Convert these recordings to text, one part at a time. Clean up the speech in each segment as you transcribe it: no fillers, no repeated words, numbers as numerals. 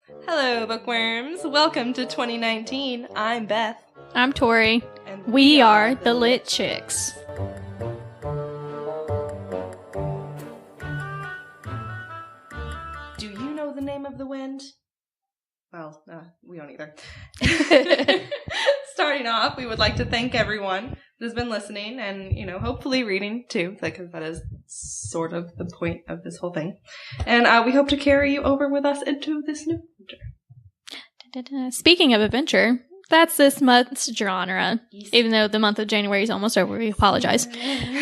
Hello, bookworms. Welcome to 2019. I'm Beth. I'm Tori. And we are the Lit Chicks. Do you know the name of the wind? Well, we don't either. Starting off, we would like to thank everyone that has been listening and, hopefully reading too, because that is sort of the point of this whole thing. And we hope to carry you over with us into this new adventure. Speaking of adventure, that's this month's genre. Yes. Even though the month of January is almost over, we apologize.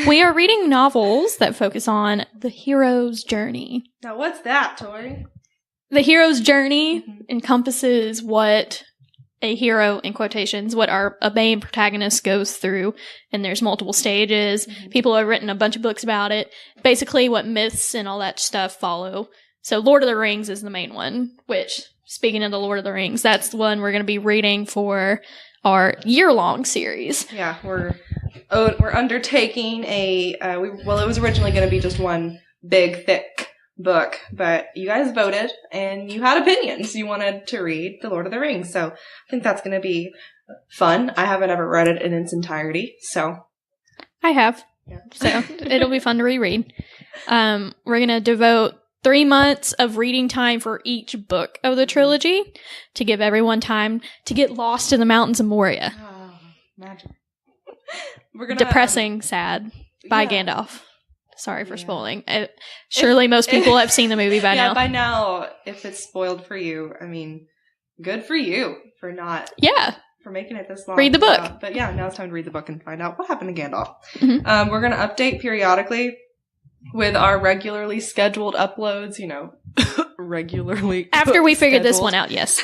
We are reading novels that focus on the hero's journey. Now, what's that, Tori? The hero's journey encompasses what a hero, in quotations, what a main protagonist goes through. And there's multiple stages. People have written a bunch of books about it. Basically, what myths and all that stuff follow. So Lord of the Rings is the main one, which, speaking of the Lord of the Rings, that's the one we're going to be reading for our year-long series. Yeah, we're undertaking it was originally going to be just one big, thick book, but you guys voted and you had opinions. You wanted to read The Lord of the Rings, so I think that's going to be fun. I haven't ever read it in its entirety, so. I have. Yeah. So it'll be fun to reread. We're going to devote 3 months of reading time for each book of the trilogy to give everyone time to get lost in the mountains of Moria. Oh, magic. Depressing, sad, by Gandalf. Sorry for spoiling. Surely most people have seen the movie by now. Yeah, by now, if it's spoiled for you, I mean, good for you for not... Yeah. For making it this long. Read the book. But yeah, now it's time to read the book and find out what happened to Gandalf. Mm-hmm. We're going to update periodically with our regularly scheduled uploads, regularly. After we figured this one out, yes.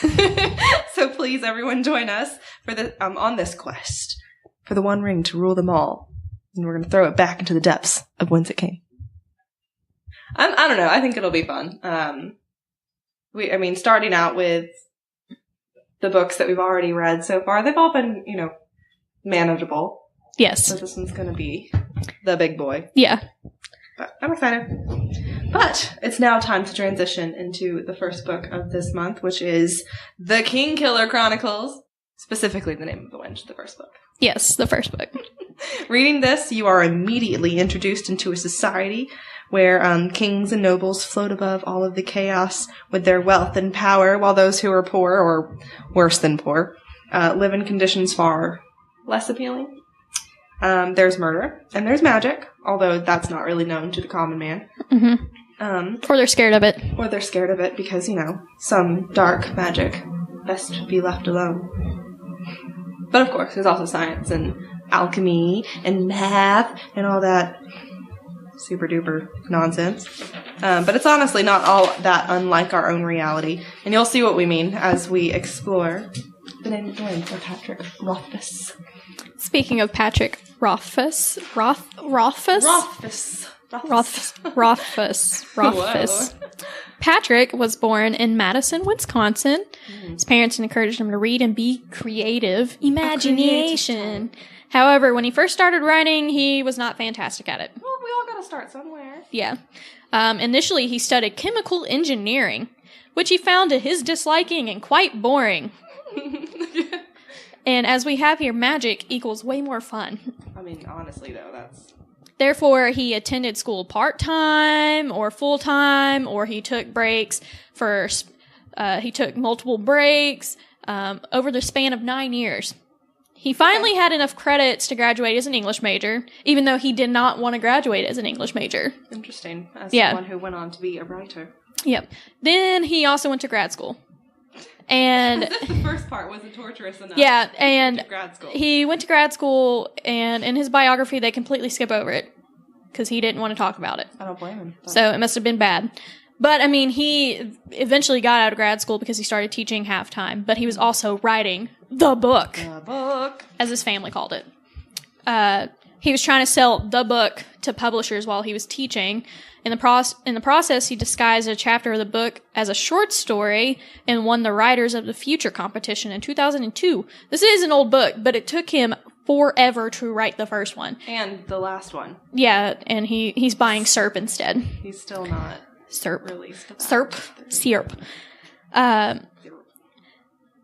So please, everyone, join us for on this quest for the One Ring to rule them all. And we're going to throw it back into the depths of whence it came. I don't know. I think it'll be fun. Starting out with the books that we've already read so far, they've all been, manageable. Yes. So this one's going to be the big boy. Yeah. But I'm excited. But it's now time to transition into the first book of this month, which is The Kingkiller Chronicles. Specifically the name of the wench, the first book. Yes, the first book. Reading this, you are immediately introduced into a society where kings and nobles float above all of the chaos with their wealth and power, while those who are poor, or worse than poor, live in conditions far less appealing. There's murder, and there's magic, although that's not really known to the common man. Mm-hmm. Or they're scared of it. Or they're scared of it because, some dark magic best be left alone. But of course, there's also science and alchemy and math and all that super duper nonsense. But it's honestly not all that unlike our own reality. And you'll see what we mean as we explore the name of the wind by Patrick Rothfuss. Speaking of Patrick Rothfuss. Patrick was born in Madison, Wisconsin. His parents encouraged him to read and be creative. Imagination. However, when he first started writing, he was not fantastic at it. Well, we all gotta start somewhere. Yeah. Initially, he studied chemical engineering, which he found to his disliking and quite boring. And as we have here, magic equals way more fun. I mean, honestly, though, that's... Therefore, he attended school part-time or full-time, or he took breaks for... he took multiple breaks over the span of 9 years. He finally had enough credits to graduate as an English major, even though he did not want to graduate as an English major. Interesting. As someone who went on to be a writer. Yep. Then he also went to grad school. And the first part wasn't torturous enough. Yeah, and grad school. He went to grad school, and in his biography, they completely skip over it because he didn't want to talk about it. I don't blame him. So it must have been bad. But, he eventually got out of grad school because he started teaching half-time, but he was also writing the book. The book. As his family called it. He was trying to sell the book to publishers while he was teaching. In the process, he disguised a chapter of the book as a short story and won the Writers of the Future competition in 2002. This is an old book, but it took him forever to write the first one. And the last one. Yeah, and he's buying SERP instead. He's still not SERP. released. SERP.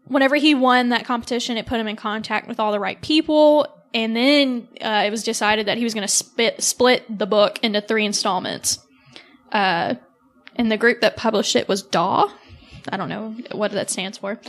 Whenever he won that competition, it put him in contact with all the right people. And then it was decided that he was going to split the book into 3 installments. And the group that published it was DAW. I don't know what that stands for.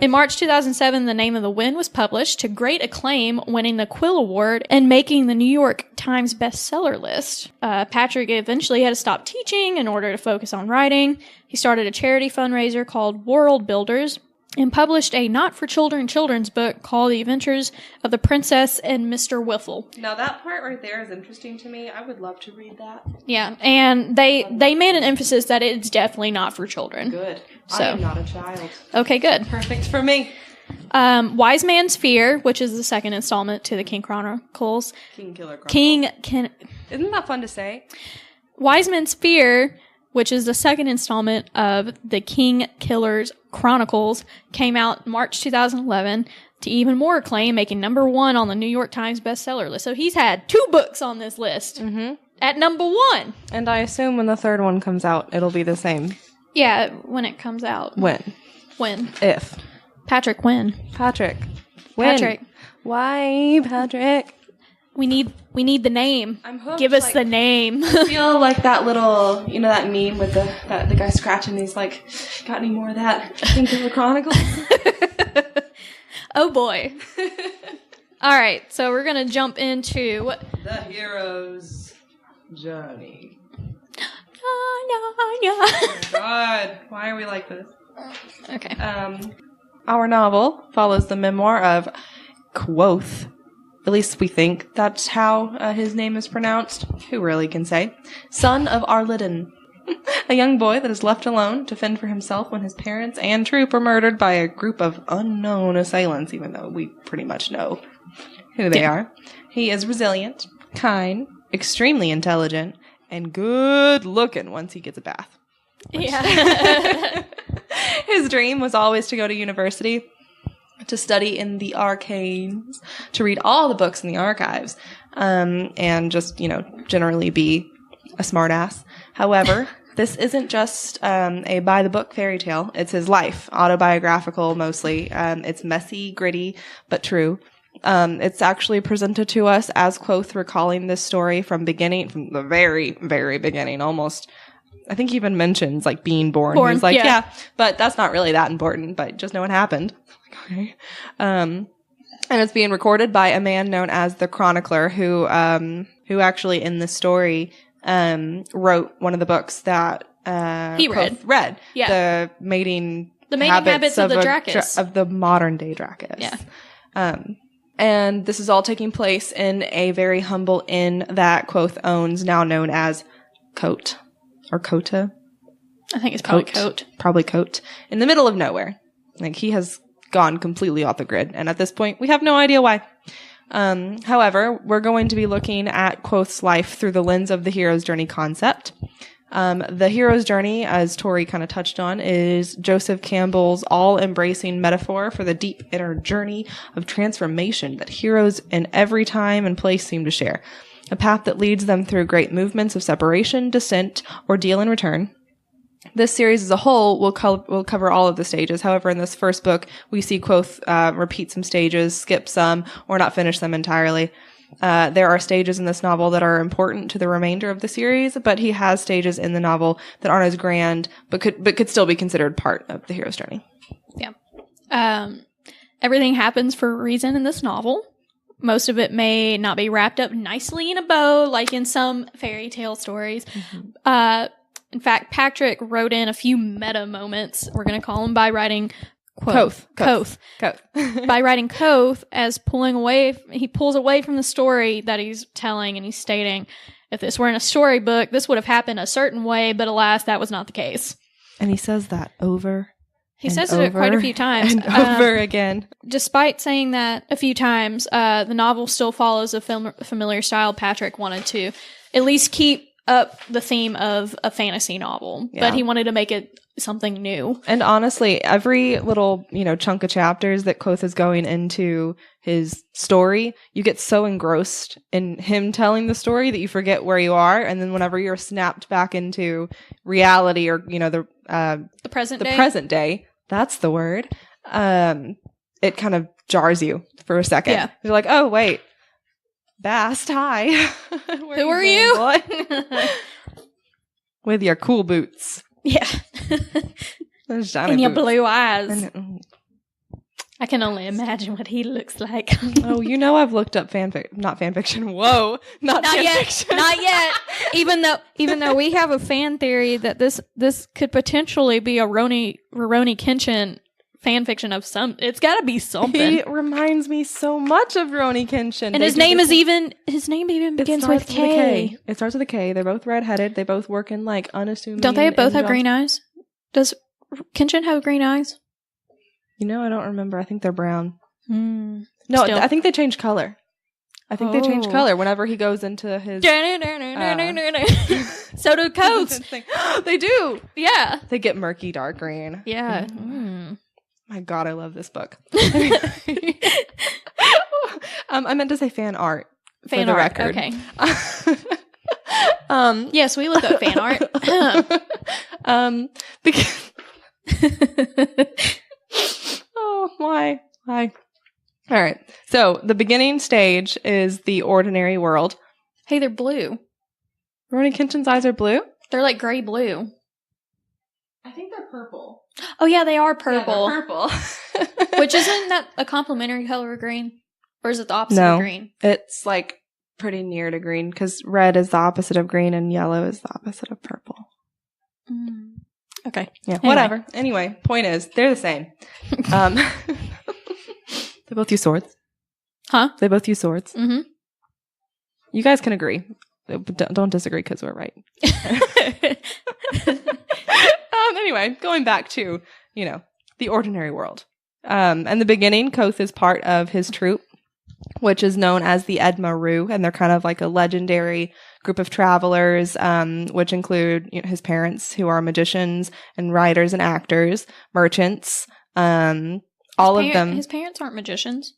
In March 2007, The Name of the Wind was published to great acclaim, winning the Quill Award and making the New York Times bestseller list. Patrick eventually had to stop teaching in order to focus on writing. He started a charity fundraiser called World Builders and published a not-for-children children's book called The Adventures of the Princess and Mr. Whiffle. Now that part right there is interesting to me. I would love to read that. Yeah, and they made an emphasis that it's definitely not for children. Good. So. I am not a child. Okay, good. Perfect for me. Wise Man's Fear, which is the second installment to the King Chronicles. Kingkiller Chronicle. Isn't that fun to say? Wise Man's Fear, which is the second installment of the Kingkiller Chronicles, came out March 2011 to even more acclaim, making number 1 on the New York Times bestseller list. So he's had 2 books on this list at number 1. And I assume when the third one comes out, it'll be the same. Yeah, when it comes out. When? If. Patrick, when? Patrick. When? Patrick. Why, Patrick? We need the name. I'm hooked. Give us the name. I feel like that little, that meme with the guy scratching. He's like, got any more of that Kingkiller Chronicle? Oh boy. All right, so we're gonna jump into the hero's journey. Oh my God, why are we like this? Okay. Our novel follows the memoir of Quoth. At least we think that's how his name is pronounced. Who really can say? Son of Arlidin. A young boy that is left alone to fend for himself when his parents and troop are murdered by a group of unknown assailants, even though we pretty much know who they are. He is resilient, kind, extremely intelligent, and good looking once he gets a bath. Yeah. His dream was always to go to university, to study in the arcanes, to read all the books in the archives, and just, generally be a smartass. However, this isn't just a by-the-book fairy tale. It's his life, autobiographical mostly. It's messy, gritty, but true. It's actually presented to us as Quoth recalling this story from the very, very beginning, almost. I think he even mentions, being born. He's like, yeah, but that's not really that important, but just know what happened. Okay. And it's being recorded by a man known as the Chronicler, who actually in this story wrote one of the books that he read. Yeah. The mating habits of the Dracus. Of the modern day Dracus. Yeah. And this is all taking place in a very humble inn that Quoth owns, now known as Cote. Or Kota. I think it's probably Cote. Probably Cote. In the middle of nowhere. He has gone completely off the grid. And at this point, we have no idea why. However, we're going to be looking at Quoth's life through the lens of the hero's journey concept. The hero's journey, as Tori kind of touched on, is Joseph Campbell's all-embracing metaphor for the deep inner journey of transformation that heroes in every time and place seem to share. A path that leads them through great movements of separation, descent, ordeal, and return. This series as a whole will cover all of the stages. However, in this first book, we see Quoth repeat some stages, skip some, or not finish them entirely. There are stages in this novel that are important to the remainder of the series, but he has stages in the novel that aren't as grand, but could still be considered part of the hero's journey. Yeah. Everything happens for a reason in this novel. Most of it may not be wrapped up nicely in a bow, like in some fairy tale stories. Mm-hmm. In fact, Patrick wrote in a few meta moments, we're going to call them, by writing Quoth. By writing Quoth as he pulls away from the story that he's telling, and he's stating, if this were in a storybook, this would have happened a certain way, but alas, that was not the case. And he says that over He says it quite a few times. And over again. Despite saying that a few times, the novel still follows a familiar style. Patrick wanted to at least keep up the theme of a fantasy novel, but he wanted to make it something new. And honestly, every little, chunk of chapters that Quoth is going into his story, you get so engrossed in him telling the story that you forget where you are. And then whenever you're snapped back into reality or, the the present day. present day, that's the word. It kind of jars you for a second. Yeah. You're like, oh wait, Bast, hi. Who are you? Boy? With your cool boots. Yeah. Those shiny And your boots. blue eyes. And, I can only imagine what he looks like. oh, you know I've looked up not fanfiction. Whoa, not yet. fanfiction. Not yet. Even though we have a fan theory that this could potentially be a Rurouni Kenshin fanfiction of some. It's got to be something. He reminds me so much of Rurouni Kenshin. And his name even begins with K. It starts with a K. They're both redheaded. They both work in like unassuming. Don't they both have jobs. green eyes? Does Kenshin have green eyes? You know, I don't remember. I think they're brown. No, No, I think they change color. I think they change color whenever he goes into his... So do coats. They do. Yeah. They get murky dark green. Yeah. My God, I love this book. I meant to say fan art. For the record. Okay. Yes, we look up fan art. Because... oh, why? All right. So the beginning stage is the ordinary world. Hey, they're blue. Rurouni Kenshin's eyes are blue? They're like gray blue. I think they're purple. Oh yeah, they are purple. Yeah, they're purple. Which isn't that a complementary color of green? Or is it the opposite No, of green? It's like pretty near to green because red is the opposite of green and yellow is the opposite of purple. Okay. Yeah, Anyway. whatever. Anyway, point is, they're the same. They both use swords. Huh? They both use swords. Mm-hmm. You guys can agree. But don't disagree because we're right. Anyway, going back to, the ordinary world. In the beginning, Koth is part of his troupe, which is known as the Edma Ru, and they're kind of like a legendary group of travelers, which include his parents, who are magicians and writers and actors, merchants, all of them. His parents aren't magicians.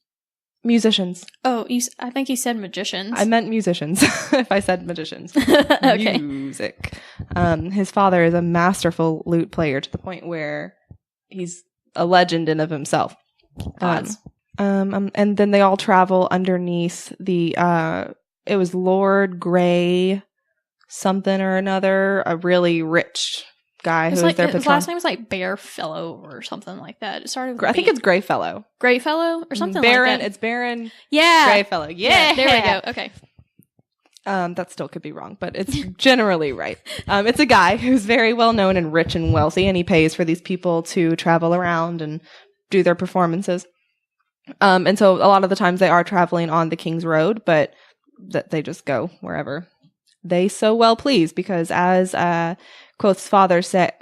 Musicians. Oh, I think you said magicians. I meant musicians, if I said magicians. Okay. Music. His father is a masterful lute player to the point where he's a legend in of himself. And then they all travel underneath the, it was Lord Grey something or another, a really rich guy who was their patron. His last name was like Bearfellow or something like that. It started with I think it's Greyfellow. Greyfellow or something Baron, like that. It's Baron Greyfellow. Yeah. There we go. Okay. That still could be wrong, but it's generally right. It's a guy who's very well known and rich and wealthy, and he pays for these people to travel around and do their performances. And so a lot of the times they are traveling on the King's Road, but that they just go wherever they so well please, because as Koth's father says,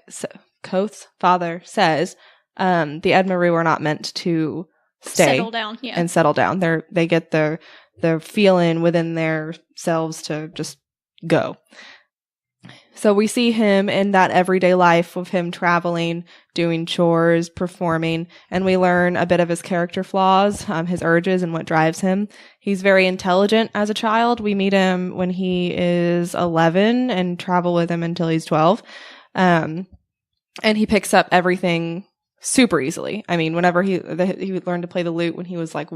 the Edma Ru are not meant to stay and settle down. They get their feeling within themselves to just go. So we see him in that everyday life of him traveling, doing chores, performing, and we learn a bit of his character flaws, his urges, and what drives him. He's very intelligent as a child. We meet him when he is 11 and travel with him until he's 12. And he picks up everything super easily. I mean, whenever he learned to play the lute when he was like,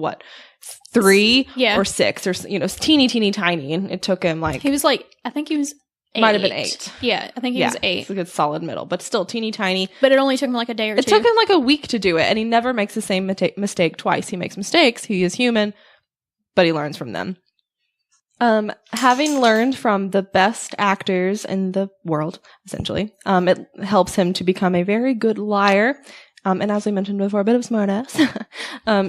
3 or 6 or, teeny tiny. And it took him like... He was like, I think he was 8. Might have been 8. Yeah, I think he was 8. It's a good solid middle, but still teeny tiny. But it only took him like a day or 2. It took him like a week to do it, and he never makes the same mistake twice. He makes mistakes. He is human, but he learns from them. Having learned from the best actors in the world, essentially, it helps him to become a very good liar. And as we mentioned before, a bit of smartass.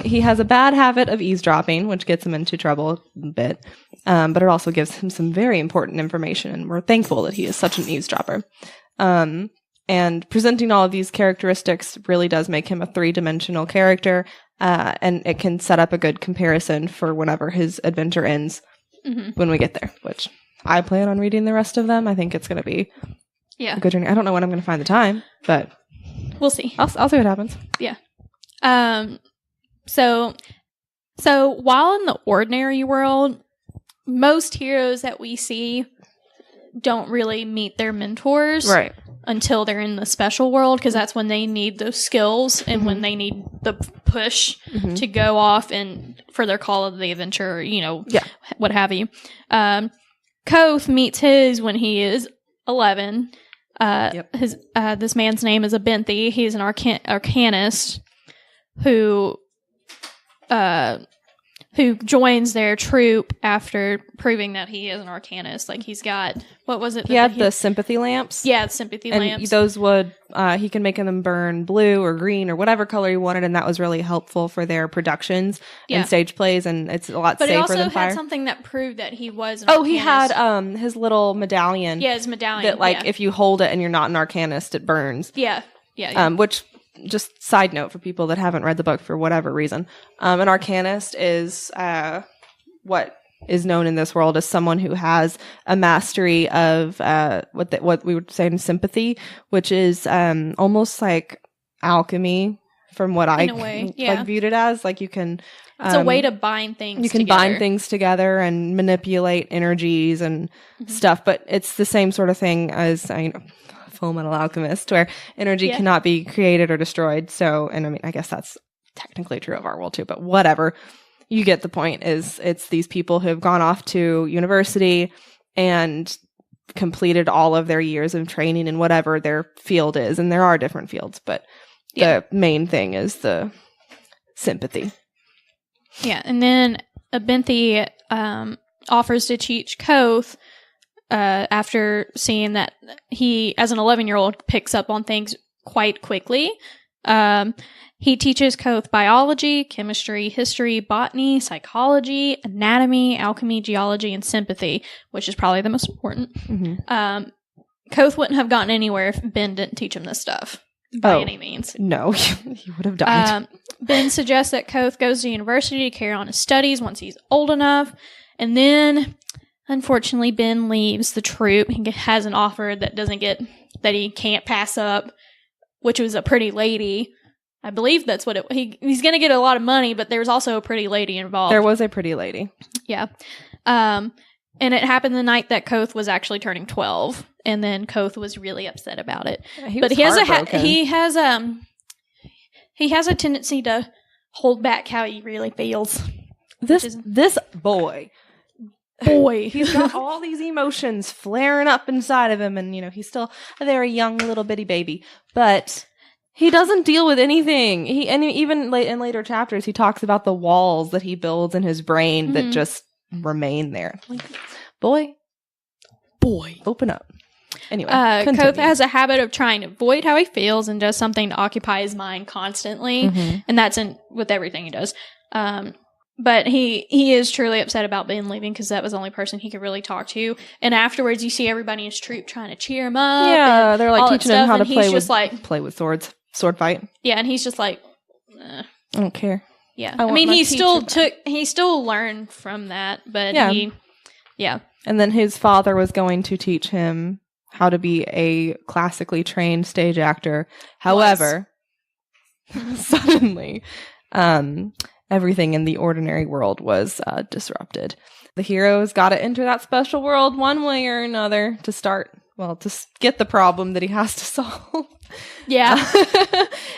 He has a bad habit of eavesdropping, which gets him into trouble a bit. But it also gives him some very important information, and we're thankful that he is such an eavesdropper. And presenting all of these characteristics really does make him a 3-dimensional character, and it can set up a good comparison for whenever his adventure ends when we get there, which I plan on reading the rest of them. I think it's going to be a good journey. I don't know when I'm going to find the time, but... We'll see. I'll see what happens. Yeah. So while in the ordinary world, most heroes that we see don't really meet their mentors. Right. until they're in the special world, because that's when they need those skills and when they need the push to go off and for their call of the adventure, what have you. Koth meets his when he is 11. This man's name is Abenthi. He's an arcanist who joins their troop after proving that he is an arcanist. Like, he's got, what was it? He had the sympathy lamps. Yeah, the sympathy lamps. Those would, he can make them burn blue or green or whatever color he wanted, and that was really helpful for their productions and stage plays, and it's a lot safer than fire. But he also had something that proved that he was an arcanist. He had his little medallion. Yeah, his medallion. That, if you hold it and you're not an arcanist, it burns. Yeah. Which... Just side note for people that haven't read the book for whatever reason. An arcanist is what is known in this world as someone who has a mastery of what we would say in sympathy, which is almost like alchemy from what I viewed it as. Like, you can... it's a way to bind things together. Bind things together and manipulate energies and stuff, but it's the same sort of thing as... Full Metal Alchemist, where energy cannot be created or destroyed. So, and I mean, I guess that's technically true of our world too, but whatever. You get the point. It's these people who have gone off to university and completed all of their years of training in whatever their field is. And there are different fields, but the main thing is the sympathy. Yeah. And then Abenthi offers to teach Koth after seeing that he, as an 11-year-old, picks up on things quite quickly. He teaches Koth biology, chemistry, history, botany, psychology, anatomy, alchemy, geology, and sympathy, which is probably the most important. Koth wouldn't have gotten anywhere if Ben didn't teach him this stuff by any means. No, he would have died. Ben suggests that Koth goes to university to carry on his studies once he's old enough, and then... Unfortunately, Ben leaves the troop. He has an offer that he can't pass up, which was a pretty lady. I believe that's what he's going to get a lot of money, but there's also a pretty lady involved. There was a pretty lady. Yeah. And it happened the night that Koth was actually turning 12, and then Koth was really upset about it. But he has a tendency to hold back how he really feels. This boy, he's got all these emotions flaring up inside of him, and he's still a very young little bitty baby, but he doesn't deal with anything. Even in later chapters, he talks about the walls that he builds in his brain that just remain there. Like, boy, open up. Anyway, Koth has a habit of trying to avoid how he feels and does something to occupy his mind constantly, and that's with everything he does. But he is truly upset about Ben leaving, because that was the only person he could really talk to. And afterwards, you see everybody in his troop trying to cheer him up. Yeah, they're like teaching him how to play with swords, sword fight. Yeah, and he's just like, I don't care. Yeah, I mean, he still learned from that, but And then his father was going to teach him how to be a classically trained stage actor. However, suddenly, everything in the ordinary world was disrupted. The hero's got to enter that special world one way or another to get the problem that he has to solve. Yeah.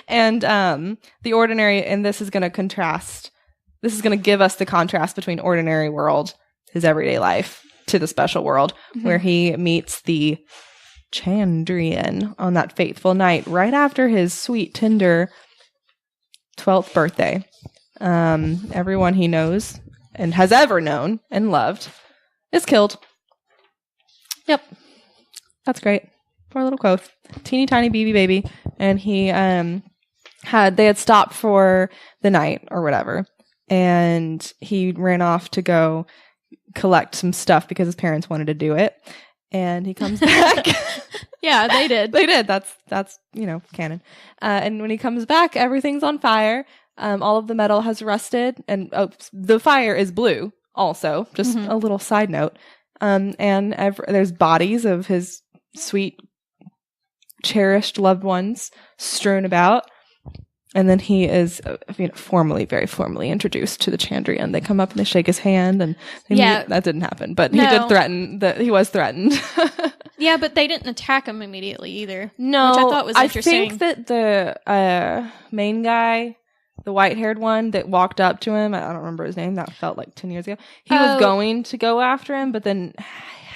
And the ordinary, and this is going to give us the contrast between ordinary world, his everyday life, to the special world, where he meets the Chandrian on that fateful night right after his sweet, tender 12th birthday. Everyone he knows and has ever known and loved is killed. Yep. That's great. Poor little Koth. Teeny tiny baby. And they had stopped for the night or whatever. And he ran off to go collect some stuff because his parents wanted to do it. And he comes back. Yeah, they did. They did. That's canon. And when he comes back, everything's on fire. All of the metal has rusted, and the fire is blue also, just a little side note. And there's bodies of his sweet, cherished loved ones strewn about. And then he is very formally introduced to the Chandrian. They come up and they shake his hand, and that didn't happen, but he did threaten that he was threatened. Yeah, but they didn't attack him immediately either. No, which I thought was interesting. I think that the main guy, the white-haired one that walked up to him, I don't remember his name, that felt like 10 years ago, he was going to go after him, but then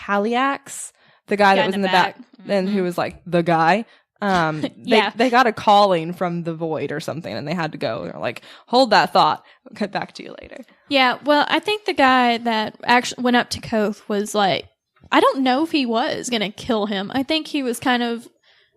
Haliax, the guy that was in the back, and who was like the guy, they got a calling from the void or something, and they had to go. They're like, hold that thought. We'll get back to you later. Yeah, well, I think the guy that actually went up to Koth was like, I don't know if he was going to kill him. I think he was kind of,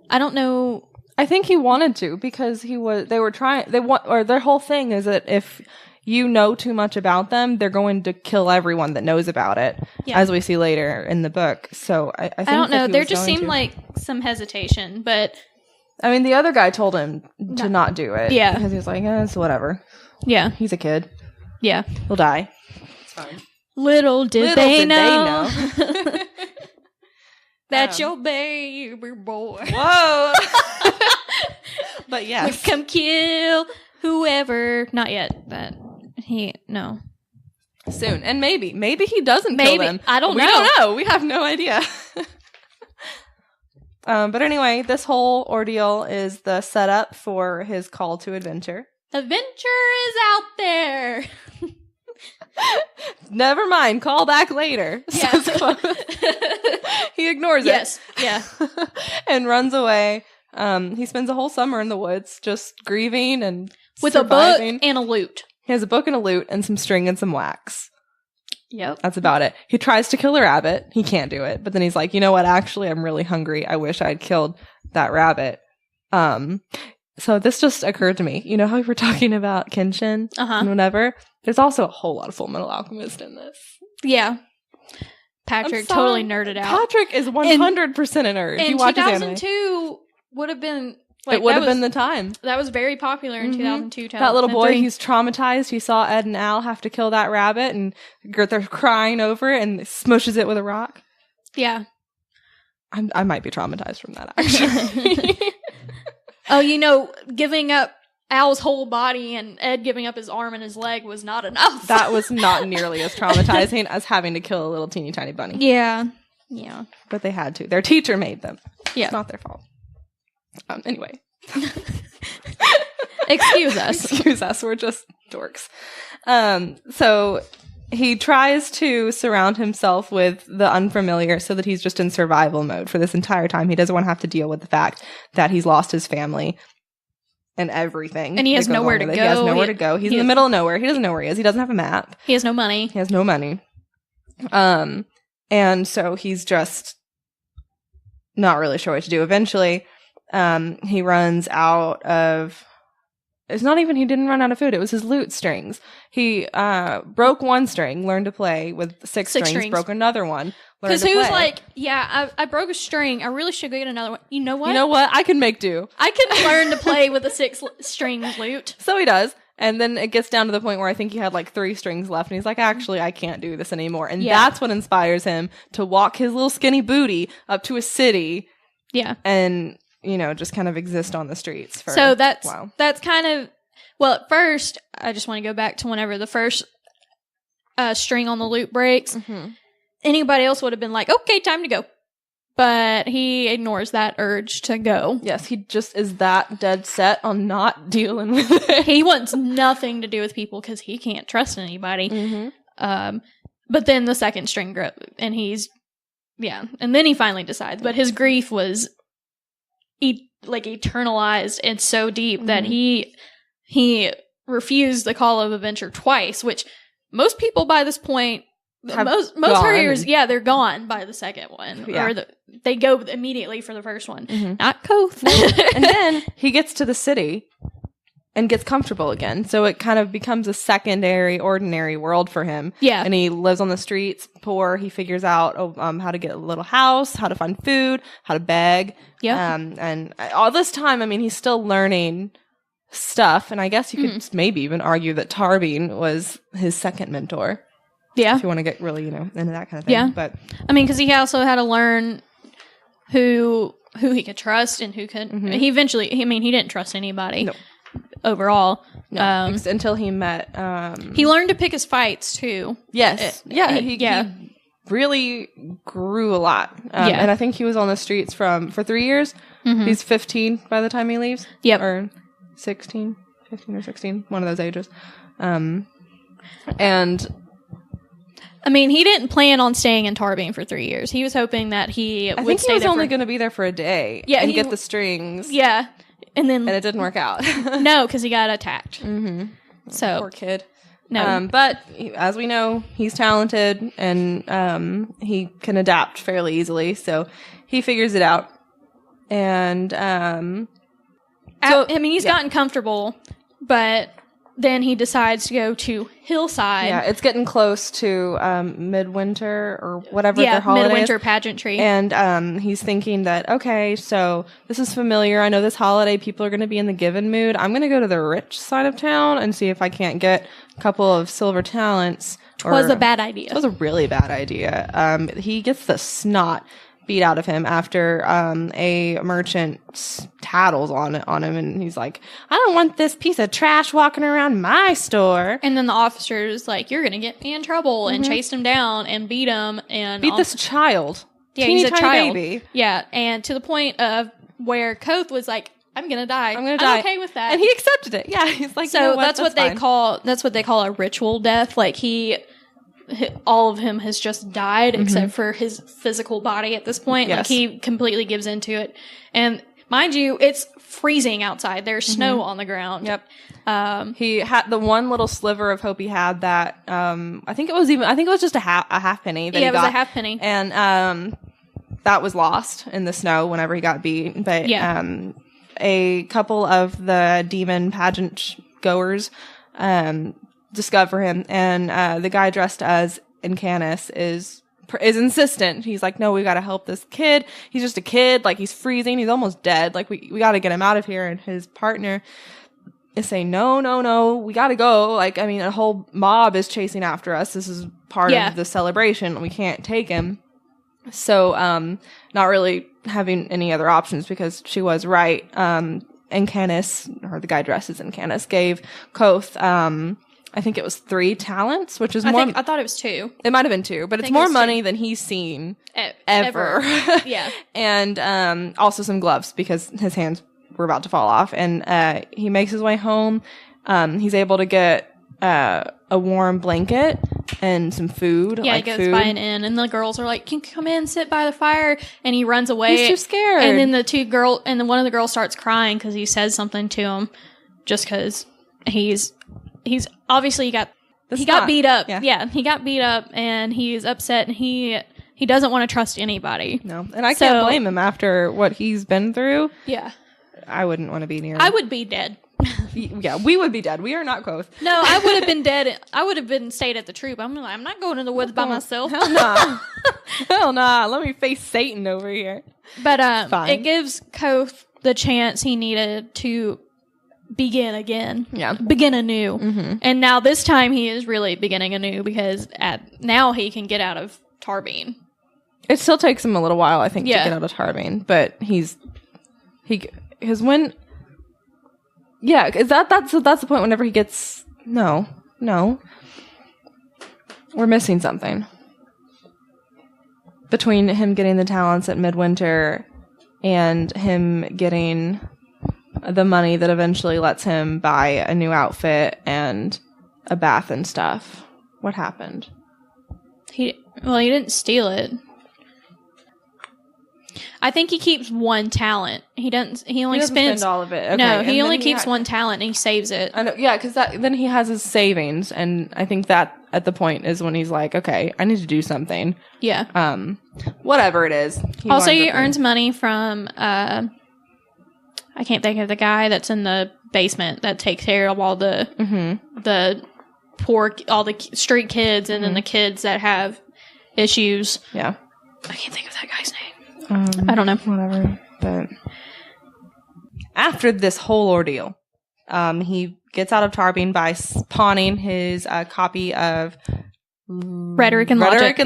I don't know. I think he wanted to, because their whole thing is that if you know too much about them, they're going to kill everyone that knows about it, as we see later in the book. So I think I don't know. There just seemed like some hesitation, but I mean, the other guy told him to not do it. Yeah, because he was like, it's whatever. Yeah, he's a kid. Yeah, he'll die. It's fine. Little did they know. That's your baby boy. Whoa. But yes. Come kill whoever. Not yet, but no. Soon. And maybe he doesn't kill them. I don't know. We don't know. We have no idea. But anyway, this whole ordeal is the setup for his call to adventure. Adventure is out there. Never mind. Call back later. Yeah. He ignores it. Yes. Yeah. And runs away. He spends a whole summer in the woods just grieving and with surviving. A book and a lute. He has a book and a lute and some string and some wax. Yep. That's about it. He tries to kill a rabbit. He can't do it. But then he's like, you know what? Actually, I'm really hungry. I wish I'd killed that rabbit. So this just occurred to me. You know how we were talking about Kenshin and whatever? There's also a whole lot of Full Metal Alchemist in this. Yeah. Patrick totally nerded out. Patrick is 100% a nerd. And he watches 2002 anime. would have been... It would have been the time. That was very popular in 2002. That little boy, he's traumatized. He saw Ed and Al have to kill that rabbit, and they're crying over it and smushes it with a rock. Yeah. I might be traumatized from that, actually. Oh, giving up Al's whole body and Ed giving up his arm and his leg was not enough. That was not nearly as traumatizing as having to kill a little teeny tiny bunny. Yeah. Yeah. But they had to. Their teacher made them. Yeah. It's not their fault. Anyway. Excuse us. Excuse us. We're just dorks. So he tries to surround himself with the unfamiliar so that he's just in survival mode for this entire time. He doesn't want to have to deal with the fact that he's lost his family and everything. And he has nowhere to go. He has nowhere to go. He's in the middle of nowhere. He doesn't know where he is. He doesn't have a map. He has no money. He has no money. And so he's just not really sure what to do. Eventually, he runs out of... It's not even he didn't run out of food. It was his lute strings. He broke one string, learned to play with six strings, broke another one. Because he was like, I broke a string. I really should go get another one. You know what? I can make do. I can learn to play with a 6-string lute. So he does. And then it gets down to the point where I think he had like 3 strings left. And he's like, actually, I can't do this anymore. And that's what inspires him to walk his little skinny booty up to a city. Yeah. And... just kind of exist on the streets for so that's kind of, well, at first, I just want to go back to whenever the first string on the lute breaks. Mm-hmm. Anybody else would have been like, okay, time to go. But he ignores that urge to go. Yes, he just is that dead set on not dealing with it. He wants nothing to do with people because he can't trust anybody. Mm-hmm. But then the second string grew, and and then he finally decides. But his grief was... eternalized and so deep that he refused the call of adventure twice, which most people by this point, most hurriers, they're gone by the second one, or they go immediately for the first one. Mm-hmm. Not Koth. And then he gets to the city and gets comfortable again, so it kind of becomes a secondary, ordinary world for him. Yeah, and he lives on the streets, poor. He figures out how to get a little house, how to find food, how to beg. Yeah, and all this time, I mean, he's still learning stuff, and I guess you could maybe even argue that Tarbine was his second mentor. Yeah, if you want to get really into that kind of thing. Yeah, but I mean, because he also had to learn who he could trust and who couldn't. Mm-hmm. He eventually, he didn't trust anybody. No. Overall, until he met he learned to pick his fights too. Yes, he really grew a lot. And I think he was on the streets for 3 years. Mm-hmm. He's 15 by the time he leaves. Yep. Or 15 or 16, one of those ages. And I mean, he didn't plan on staying in Tarbean for 3 years. He was hoping that he would stay there. He was only going to be there for a day. Yeah, and get the strings. Yeah. And it didn't work out. No, because he got attacked. Mm-hmm. So poor kid. No. But as we know, he's talented and he can adapt fairly easily. So he figures it out. And he's gotten comfortable, but then he decides to go to Hillside. Yeah, it's getting close to midwinter or whatever their holiday midwinter is. pageantry. And he's thinking that, okay, so this is familiar. I know this holiday people are going to be in the giving mood. I'm going to go to the rich side of town and see if I can't get a couple of silver talents. Was a bad idea. It was a really bad idea. He gets the snot beat out of him after a merchant tattles on him, and he's like, I don't want this piece of trash walking around my store. And then the officer's like, you're gonna get me in trouble, and chased him down and beat him and beat this child. Yeah, Teeny he's a child. Baby. Yeah, and to the point of where Koth was like, I'm gonna die. I'm okay with that. And he accepted it. Yeah, he's like, so you know what? that's what they call a ritual death. Like all of him has just died except for his physical body at this point. Yes. Like he completely gives into it. And mind you, it's freezing outside. There's snow on the ground. Yep. He had the one little sliver of hope he had that I think it was just a half penny that he got. It was a half penny. And that was lost in the snow whenever he got beat. But a couple of the demon pageant goers discover him, and the guy dressed as Incanus is insistent. He's like, no, we gotta help this kid. He's just a kid. Like, he's freezing. He's almost dead. Like, we gotta get him out of here. And his partner is saying, no, we gotta go. Like, I mean, a whole mob is chasing after us. This is part of the celebration. We can't take him. So, not really having any other options because she was right. Incanus, or the guy dressed as Incanus, gave Koth, I think it was 3 talents, which is more. I thought it was 2. It might have been 2, but it's more money than he's seen ever. Yeah. And also some gloves because his hands were about to fall off. And he makes his way home. He's able to get a warm blanket and some food. Yeah, like he goes food. by an inn, and the girls are like, "Can you come in, sit by the fire?" And he runs away. He's too scared. And then one of the girls starts crying because he says something to him, just because he's obviously got beat up. Yeah, he got beat up, and he's upset, and he doesn't want to trust anybody. No, and I can't blame him after what he's been through. Yeah, I wouldn't want to be near him. I would be dead. Yeah, we would be dead. We are not Koth. No, I would have been dead. I would have been stayed at the troop. I'm not going in the woods by myself. Hell nah. Hell nah. Let me face Satan over here. But it gives Koth the chance he needed to begin again. Yeah. Begin anew. Mm-hmm. And now this time he is really beginning anew because now he can get out of Tarbean. It still takes him a little while, I think, to get out of Tarbean, but because when. Yeah, is that's the point whenever he gets... No. We're missing something. Between him getting the talents at Midwinter and him getting the money that eventually lets him buy a new outfit and a bath and stuff. What happened? He didn't steal it. I think he keeps one talent. He only spends spend all of it. Okay. No, he only keeps one talent and he saves it. I know, yeah, because then he has his savings, and I think that at the point is when he's like, okay, I need to do something. Yeah. Whatever it is. He earns money from I can't think of the guy that's in the basement that takes care of all the poor, all the street kids, and then the kids that have issues. Yeah. I can't think of that guy's name. I don't know. Whatever. But after this whole ordeal, he gets out of Tarbean by pawning his copy of Rhetoric and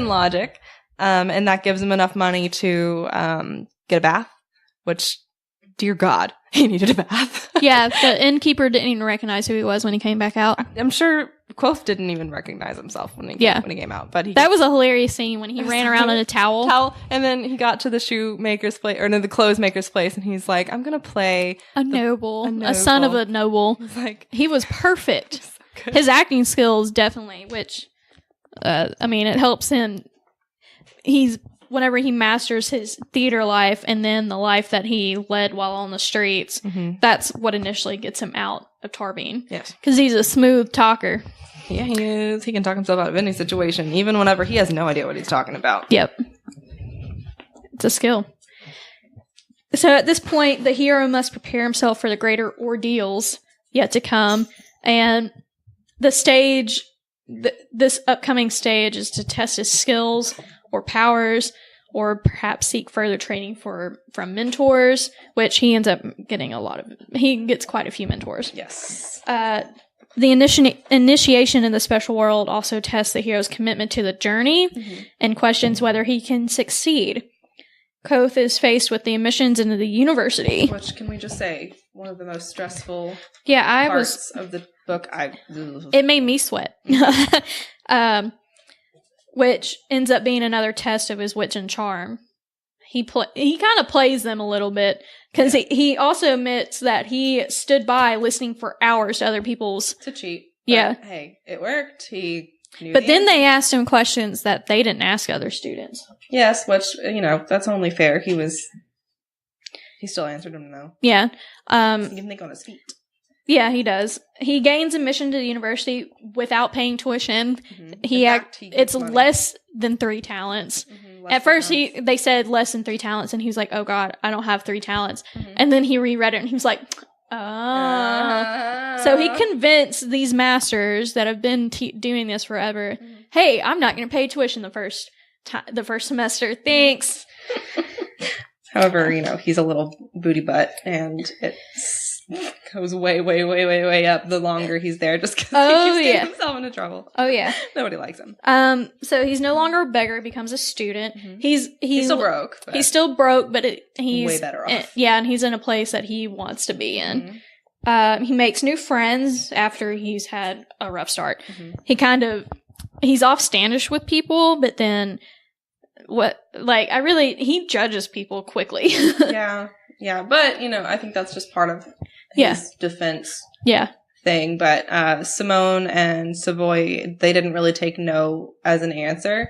Logic. And that gives him enough money to get a bath, which, dear God, he needed a bath. Yeah, the innkeeper didn't even recognize who he was when he came back out. I'm sure Quoth didn't even recognize himself when he came out. But that was a hilarious scene when he ran around in a towel. And then he got to the shoemaker's place, or no, the clothes maker's place, and he's like, I'm going to play a son of a noble. Like, he was perfect. So his acting skills, definitely, which, I mean, it helps him. Whenever he masters his theater life and then the life that he led while on the streets, that's what initially gets him out of Tarbean. Yes. Because he's a smooth talker. Yeah, he is. He can talk himself out of any situation, even whenever he has no idea what he's talking about. Yep. It's a skill. So at this point, the hero must prepare himself for the greater ordeals yet to come. And the stage, this upcoming stage is to test his skills or powers, or perhaps seek further training from mentors, which he ends up getting he gets quite a few mentors. Yes. The initiation in the special world also tests the hero's commitment to the journey and questions whether he can succeed. Koth is faced with the admissions into the university. Which, can we just say, one of the most stressful parts of the book. It made me sweat. Which ends up being another test of his wits and charm. He kind of plays them a little bit, because he also admits that he stood by listening for hours to other people's... To cheat. Yeah. Hey, it worked. He knew But then they asked him questions that they didn't ask other students. Yes, which, that's only fair. He still answered them, though. Yeah. He can think on his feet. Yeah, he does. He gains admission to the university without paying tuition. It's money. less than 3 talents. At first, they said less than 3 talents, and he was like, "Oh God, I don't have 3 talents." And then he reread it, and he was like, "Ah." So he convinced these masters that have been doing this forever, "Hey, I'm not going to pay tuition the first semester. Thanks." However, he's a little booty butt, and it goes way, way, way, way, way up the longer he's there, just because he keeps getting himself into trouble. Oh yeah, nobody likes him. So he's no longer a beggar; becomes a student. He's still broke. He's still broke, but he's way better off. Yeah, and he's in a place that he wants to be in. He makes new friends after he's had a rough start. He's offstandish with people, but then he judges people quickly. Yeah, but, I think that's just part of his defense thing. But Simone and Savoy, they didn't really take no as an answer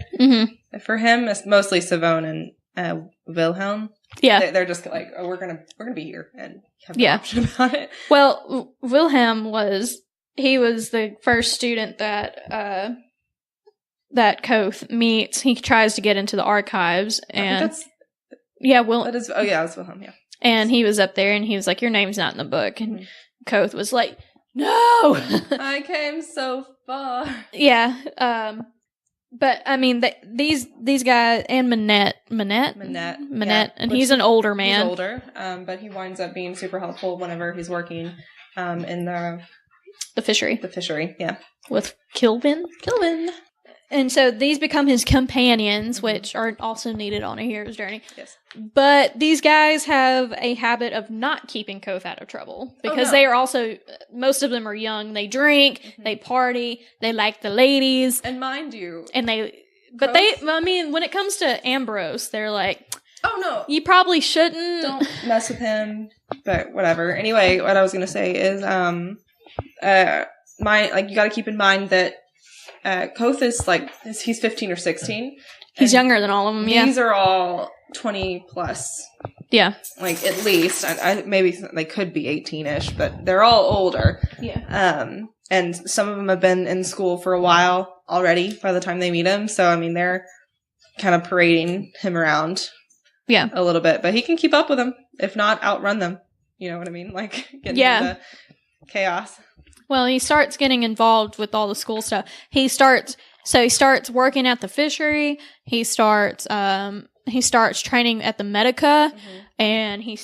for him. It's mostly Simone and Wilhelm. Yeah. They're just like, oh, we're gonna be here and have no option about it. Well, Wilhelm was the first student that Koth meets. He tries to get into the archives, and that's Wilhelm, yeah. And he was up there, and he was like, "Your name's not in the book." And Koth was like, "No, I came so far." Yeah, but I mean, these guys and Manette, and he's an older man. He's older, but he winds up being super helpful whenever he's working in the fishery. The fishery, yeah, with Kilvin. And so these become his companions, which are also needed on a hero's journey. Yes. But these guys have a habit of not keeping Koth out of trouble, because they are also, most of them are young. They drink, they party, they like the ladies. And mind you. And when it comes to Ambrose, they're like, oh no, you probably shouldn't. Don't mess with him. But whatever. Anyway, what I was going to say is, you got to keep in mind that Koth is he's 15 or 16. He's younger than all of them, These are all 20 plus. Yeah. At least. Maybe they could be 18-ish, but they're all older. Yeah. And some of them have been in school for a while already by the time they meet him. So, they're kind of parading him around a little bit. But he can keep up with them, if not outrun them. You know what I mean? Get into the chaos. Well, he starts getting involved with all the school stuff. He starts working at the fishery. He starts training at the Medica, and he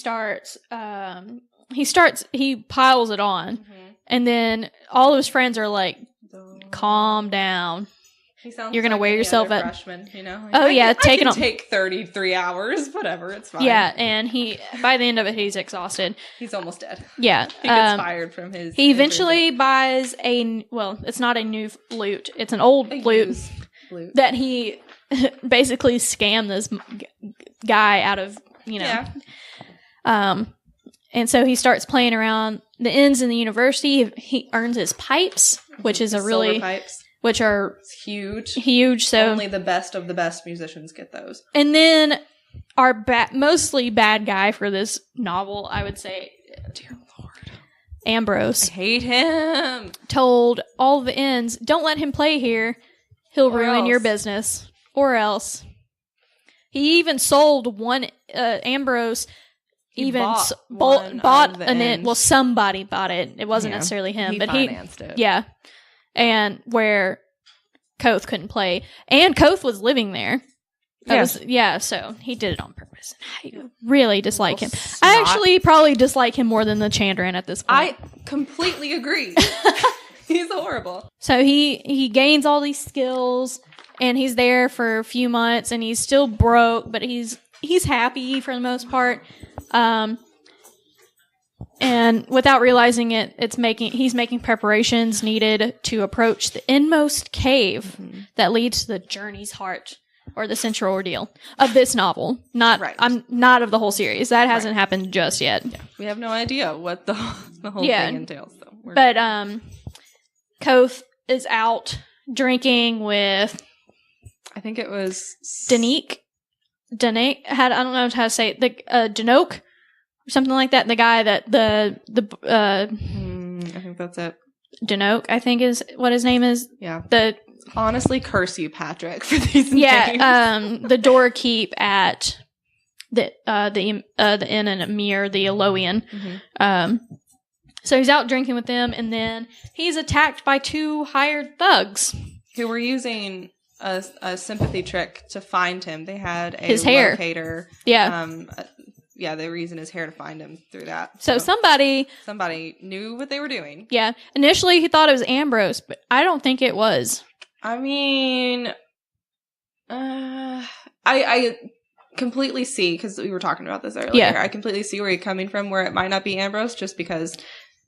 piles it on. And then all of his friends are like, calm down. you're going to wear yourself out. Freshman, you know? Like, I can take 33 hours, whatever, it's fine. Yeah, and by the end of it, he's exhausted. He's almost dead. Yeah. He gets fired from his... He eventually buys it's not a new flute. It's an old flute that he basically scammed this guy out of, you know. Yeah. And so he starts playing around the ends in the university. He earns his pipes, which is which are huge. So only the best of the best musicians get those. And then our mostly bad guy for this novel, I would say, dear Lord, Ambrose. I hate him. Told all the ends, don't let him play here. He'll ruin your business. Or else. He even sold one, Ambrose... bought an inn. Well, somebody bought it. It wasn't necessarily him, but he financed it. Yeah, and where Koth couldn't play, and Koth was living there. So he did it on purpose. I really dislike him. I actually probably dislike him more than the Chandran at this point. I completely agree. He's horrible. So he gains all these skills, and he's there for a few months, and he's still broke, but he's happy for the most part. And without realizing it, he's making preparations needed to approach the inmost cave that leads to the journey's heart, or the central ordeal of this novel. I'm not of the whole series. That hasn't happened just yet. Yeah. We have no idea what the whole thing entails. So but Koth is out drinking with, I think it was Danique. I don't know how to say it. The Danoke, or something like that. The guy that I think that's it. Danoke, I think is what his name is. Yeah. Honestly, curse you, Patrick, for these names. The doorkeep at the inn in Amir, the Eloian. So he's out drinking with them, and then he's attacked by 2 hired thugs who were using a sympathy trick to find him. They had his hair locator. Yeah. They were using his hair to find him through that. So somebody knew what they were doing. Yeah. Initially, he thought it was Ambrose, but I don't think it was. I mean, I completely see, because we were talking about this earlier. Yeah. I completely see where you're coming from, where it might not be Ambrose, just because.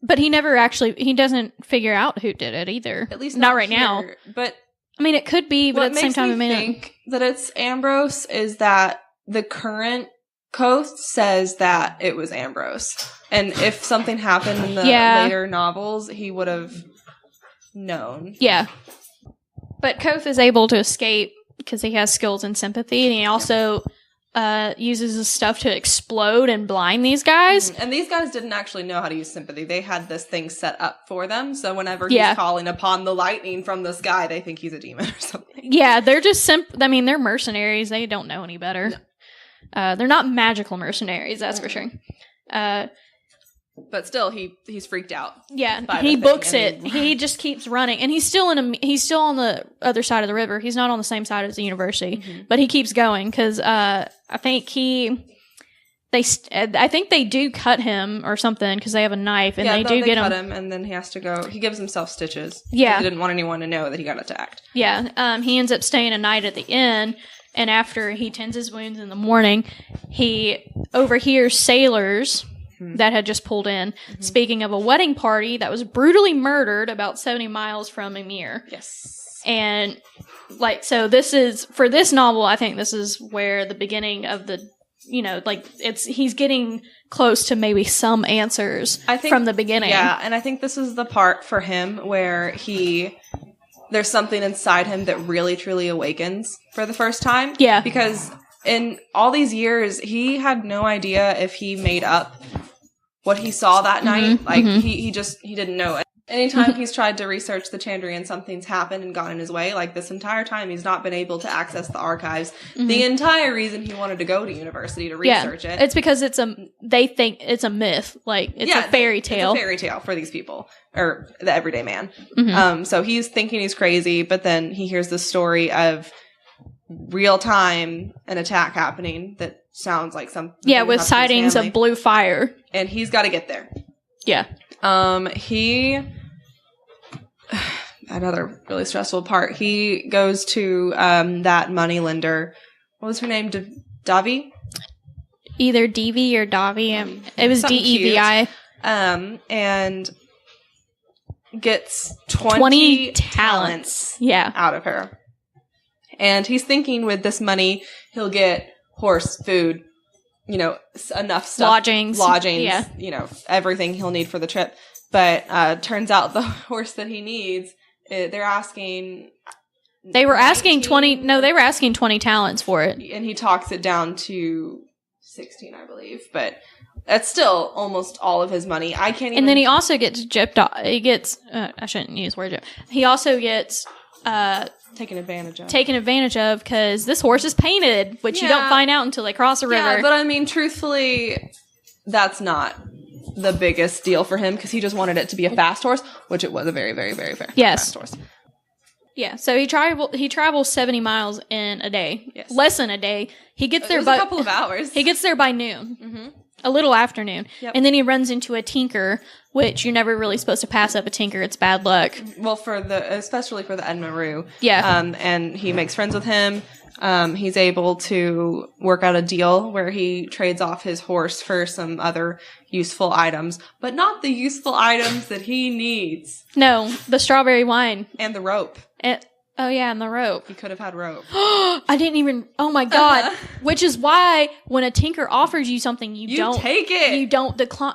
But he doesn't figure out who did it either. At least not right now. But I mean, it could be, but at the same time, it may not. What makes me think that it's Ambrose is that the current Koth says that it was Ambrose. And if something happened in the later novels, he would have known. Yeah. But Koth is able to escape because he has skills in sympathy, and he also uses his stuff to explode and blind these guys. And these guys didn't actually know how to use sympathy. They had this thing set up for them, so whenever he's calling upon the lightning from the sky, they think he's a demon or something. Yeah, they're just they're mercenaries. They don't know any better. No. They're not magical mercenaries, that's for sure. But still, he's freaked out. Yeah, he books it. He just keeps running, and he's still on the other side of the river. He's not on the same side as the university, but he keeps going because I think they do cut him or something because they have a knife, and they get cut him, and then he has to go. He gives himself stitches. Yeah, he didn't want anyone to know that he got attacked. Yeah, he ends up staying a night at the inn. And after he tends his wounds in the morning, he overhears sailors that had just pulled in speaking of a wedding party that was brutally murdered about 70 miles from Emir. Yes. And, so this is, for this novel, I think this is where the beginning of the, he's getting close to maybe some answers from the beginning. Yeah, and I think this is the part for him where there's something inside him that really, truly awakens for the first time. Yeah. Because in all these years, he had no idea if he made up what he saw that night. He didn't know it. Anytime he's tried to research the Chandrian, something's happened and gone in his way. This entire time, he's not been able to access the archives. The entire reason he wanted to go to university to research it. It's because they think it's a myth. It's a fairy tale. It's a fairy tale for these people. Or the everyday man. So he's thinking he's crazy, but then he hears the story of real time an attack happening that sounds like something. Yeah, with sightings of blue fire. And he's got to get there. Yeah. another really stressful part. He goes to that moneylender. What was her name? Davi? Either Devi or Davi. It was Devi. And gets 20 talents out of her. And he's thinking with this money, he'll get horse, food, enough stuff. Lodgings, everything he'll need for the trip. But turns out the horse that he needs, they were asking 20 talents for it. And he talks it down to 16, I believe. But that's still almost all of his money. I can't even... And then he also gets gypped off. He gets... I shouldn't use the word gypped. He also gets... Taken advantage of because this horse is painted, which you don't find out until they cross a river. Yeah, but I mean, truthfully, that's not the biggest deal for him because he just wanted it to be a fast horse, which it was a very, very, very fast horse. Yeah, so he travels 70 miles in a day. Yes. Less than a day. He gets there by... a couple of hours. He gets there by noon. Mm-hmm. A little afternoon. Yep. And then he runs into a tinker, which you're never really supposed to pass up a tinker. It's bad luck. Well, especially for the Edmaru. Yeah. And he makes friends with him. He's able to work out a deal where he trades off his horse for some other useful items, but not the useful items that he needs. No, the strawberry wine. And the rope. And the rope. He could have had rope. I didn't even... Oh, my God. Which is why when a tinker offers you something, you don't... take it. You don't decline.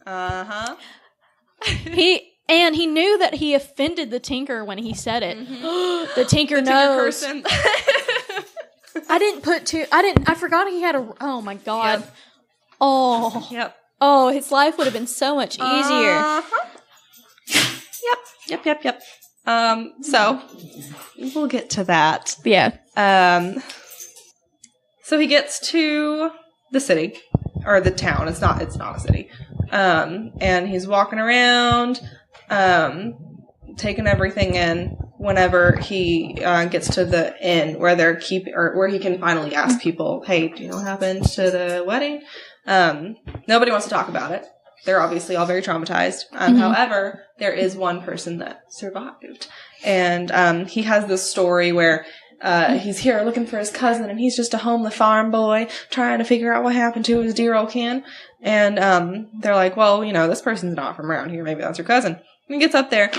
Uh-huh. He knew that he offended the tinker when he said it. Mm-hmm. The tinker knows. Tinker person. I forgot he had a... Oh, my God. Yep. Oh. Yep. Oh, his life would have been so much easier. Uh-huh. Yep. So we'll get to that. Yeah. So he gets to the city or the town. It's not a city. And he's walking around, taking everything in. Whenever he gets to the inn where where he can finally ask people, "Hey, do you know what happened to the wedding?" Nobody wants to talk about it. They're obviously all very traumatized. However, there is one person that survived. And he has this story where he's here looking for his cousin, and he's just a homely farm boy trying to figure out what happened to his dear old kin. And they're like, well, this person's not from around here. Maybe that's your cousin. And he gets up there.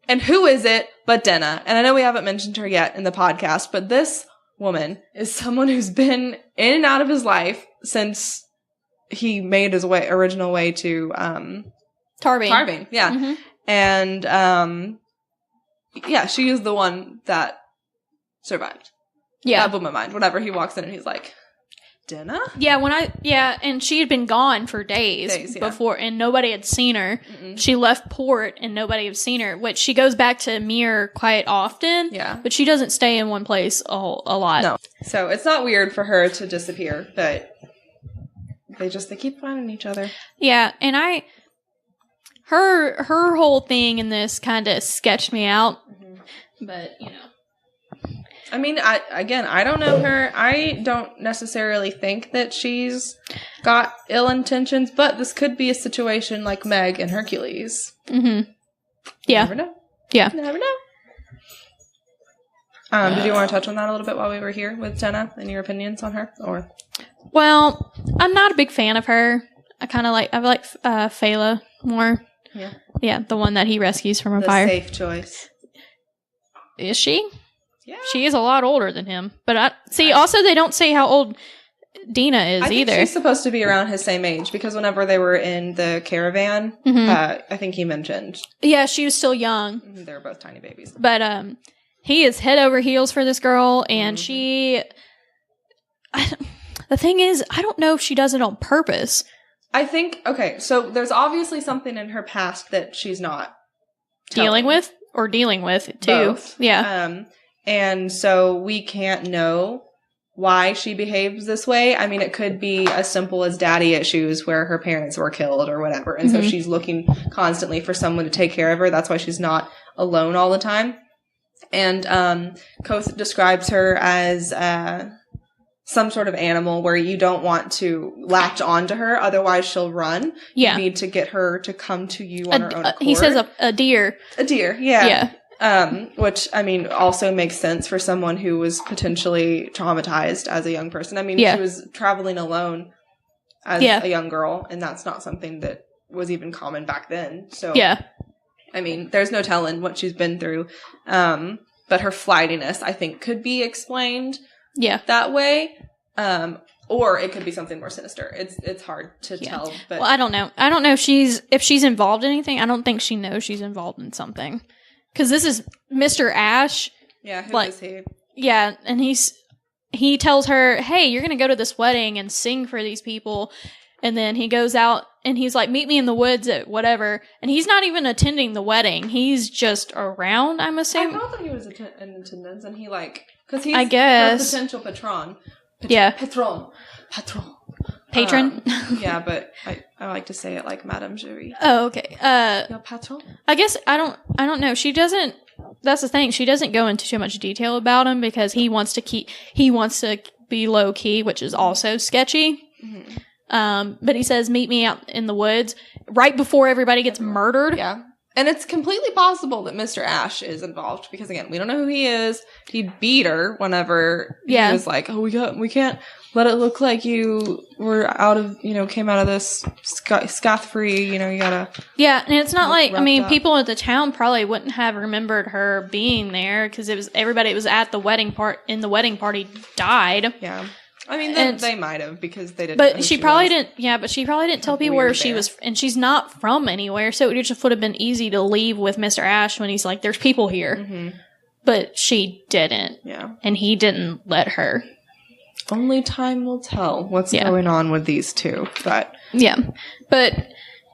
And who is it but Denna? And I know we haven't mentioned her yet in the podcast, but this woman is someone who's been in and out of his life since... he made his original way to, Tarving. Yeah. Mm-hmm. And, she is the one that survived. Yeah. That blew my mind. Whenever he walks in and he's like, Denna? Yeah, and she had been gone for days before, and nobody had seen her. Mm-mm. She left port, and nobody had seen her, which she goes back to Mir quite often. Yeah. But she doesn't stay in one place a lot. No. So it's not weird for her to disappear, but... They keep finding each other. Yeah, and her whole thing in this kind of sketched me out. Mm-hmm. But, I mean, I don't know her. I don't necessarily think that she's got ill intentions, but this could be a situation like Meg and Hercules. Mm-hmm. Yeah. You never know. Yeah. You never know. Did you want to touch on that a little bit while we were here with Denna and your opinions on her? Or... Well, I'm not a big fan of her. I like Fela more. Yeah. Yeah, the one that he rescues from a fire. The safe choice. Is she? Yeah. She is a lot older than him. But also they don't say how old Dina is either. I think she's supposed to be around his same age because whenever they were in the caravan, I think he mentioned. Yeah, she was still young. They were both tiny babies. But he is head over heels for this girl, and she... The thing is, I don't know if she does it on purpose. I think, okay, so there's obviously something in her past that she's not dealing with too. Both. Yeah. And so we can't know why she behaves this way. I mean, it could be as simple as daddy issues where her parents were killed or whatever. And so she's looking constantly for someone to take care of her. That's why she's not alone all the time. And Koth describes her as some sort of animal where you don't want to latch onto her, otherwise she'll run. Yeah. You need to get her to come to you on her own accord. He says a deer. A deer, yeah. Yeah. Which, I mean, also makes sense for someone who was potentially traumatized as a young person. I mean, she was traveling alone as a young girl, and that's not something that was even common back then. So, I mean, there's no telling what she's been through. But her flightiness, I think, could be explained that way. Or it could be something more sinister. It's hard to tell. But well, I don't know. I don't know if she's involved in anything. I don't think she knows she's involved in something. Because this is Mr. Ash. Yeah, who is he? Yeah, and he tells her, hey, you're going to go to this wedding and sing for these people. And then he goes out and he's like, meet me in the woods at whatever. And he's not even attending the wedding. He's just around, I'm assuming. I thought that he was in attendance and he because he's I guess. a potential patron. Patron? Yeah, but I like to say it like Madame Jury. Oh, okay. Your patron? I guess I don't know. She doesn't, that's the thing. She doesn't go into too much detail about him because he wants to be low key, which is also sketchy. Mm-hmm. But he says, meet me out in the woods right before everybody gets murdered. Yeah. And it's completely possible that Mr. Ash is involved because, again, we don't know who he is. He beat her whenever he was like, oh, we can't let it look like you were came out of this scot-free, you gotta... Yeah, and it's not like, I mean, people at the town probably wouldn't have remembered her being there because everybody that was at the wedding party died. Yeah. I mean, they might have because they didn't. But she probably didn't. Yeah, but she probably didn't tell people where she was, and she's not from anywhere, so it just would have been easy to leave with Mr. Ash when he's like, "There's people here," but she didn't. Yeah, and he didn't let her. Only time will tell what's going on with these two. But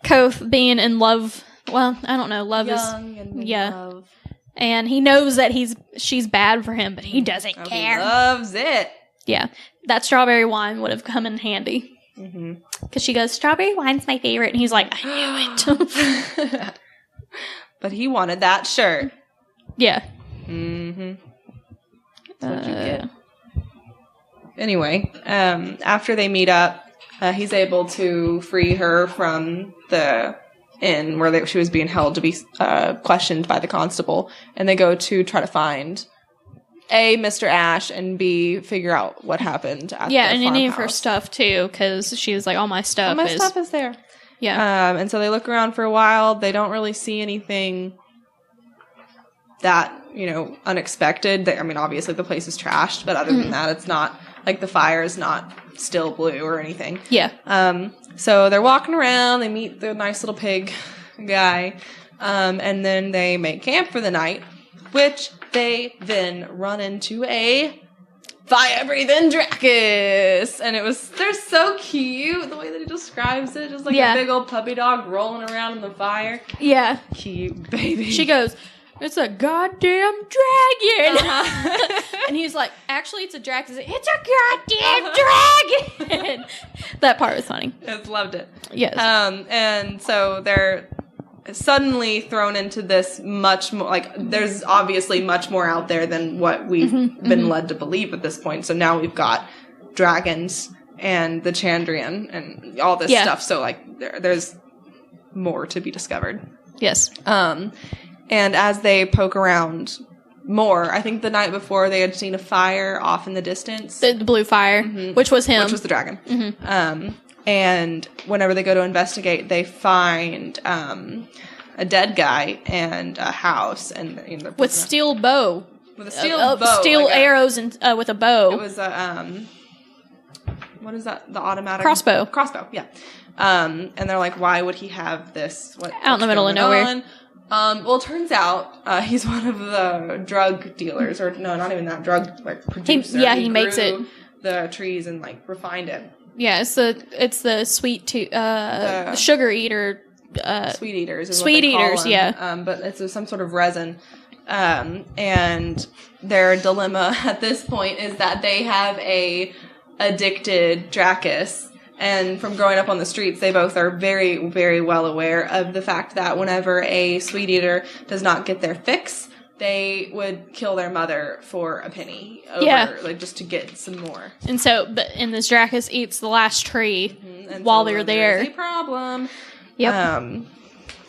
Koth being in love. Well, I don't know. Love young is and love. And he knows that she's bad for him, but he doesn't care. He loves it. Yeah, that strawberry wine would have come in handy. Because she goes, strawberry wine's my favorite. And he's like, I knew it. But he wanted that shirt. Yeah. That's what you get. Anyway, after they meet up, he's able to free her from the inn where she was being held to be questioned by the constable. And they go to try to find... A, Mr. Ash, and B, figure out what happened at the and any of farmhouse. her stuff, too, because she was like, all my stuff is there. Yeah. And so they look around for a while. They don't really see anything that, unexpected. I mean, obviously the place is trashed, but other than that, it's not, like, the fire is not still blue or anything. Yeah. So they're walking around. They meet the nice little pig guy. And then they make camp for the night, which... They then run into a fire-breathing Dracus. And they're so cute, the way that he describes it. Just like a big old puppy dog rolling around in the fire. Yeah. Cute baby. She goes, it's a goddamn dragon. And he's like, actually, it's a Dracus. It's a goddamn dragon. That part was funny. Just loved it. Yes. And so they're... suddenly thrown into this much more, there's obviously much more out there than what we've been led to believe at this point. So now we've got dragons and the Chandrian and all this stuff. So, there's more to be discovered. Yes. And as they poke around more, I think the night before they had seen a fire off in the distance. The blue fire, which was him. Which was the dragon. And whenever they go to investigate, they find a dead guy and a house and with steel bow, with a steel bow, steel arrows and with a bow. It was a what is that? The automatic crossbow. Crossbow, yeah. And they're like, why would he have this? Out in the middle of nowhere. Well, it turns out he's one of the drug dealers, or no, not even that drug producer. He makes it the trees and refined it. Yeah, it's the sweet the sugar eater. Sweet eaters. Is sweet what they call eaters, them. yeah. But it's some sort of resin. And their dilemma at this point is that they have a addicted Dracus. And from growing up on the streets, they both are very, very well aware of the fact that whenever a sweet eater does not get their fix, they would kill their mother for a penny over, like, just to get some more. And so, and this Dracus eats the last tree while they're there. There's a problem. Yep.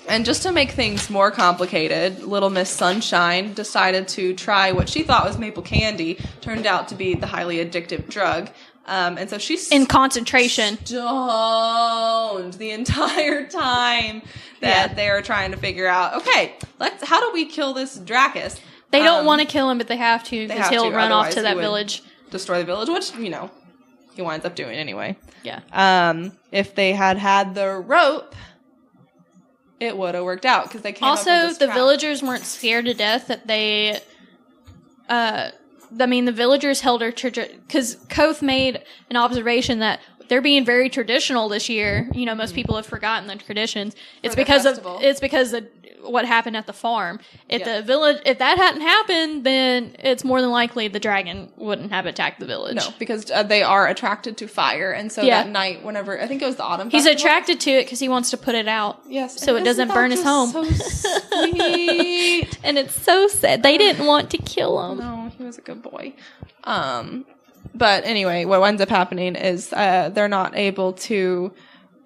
And just to make things more complicated, Little Miss Sunshine decided to try what she thought was maple candy. Turned out to be the highly addictive drug. And so she's in concentration, stoned the entire time that they are trying to figure out, okay, how do we kill this Dracus? They don't want to kill him, but they have to because he'll run off to that village. Destroy the village, which, he winds up doing anyway. Yeah. If they had the rope, it would have worked out because they came up with this trap. Villagers weren't scared to death that they the villagers held her because Koth made an observation that they're being very traditional this year. Most people have forgotten the traditions. It's because of what happened at the farm. If the village, if that hadn't happened, then it's more than likely the dragon wouldn't have attacked the village. No, because they are attracted to fire, and so that night, whenever I think it was the autumn festival, he's attracted to it because he wants to put it out. Yes, so it doesn't burn his home. So sweet, and it's so sad. They didn't want to kill him. No, he was a good boy. But anyway, what ends up happening is they're not able to.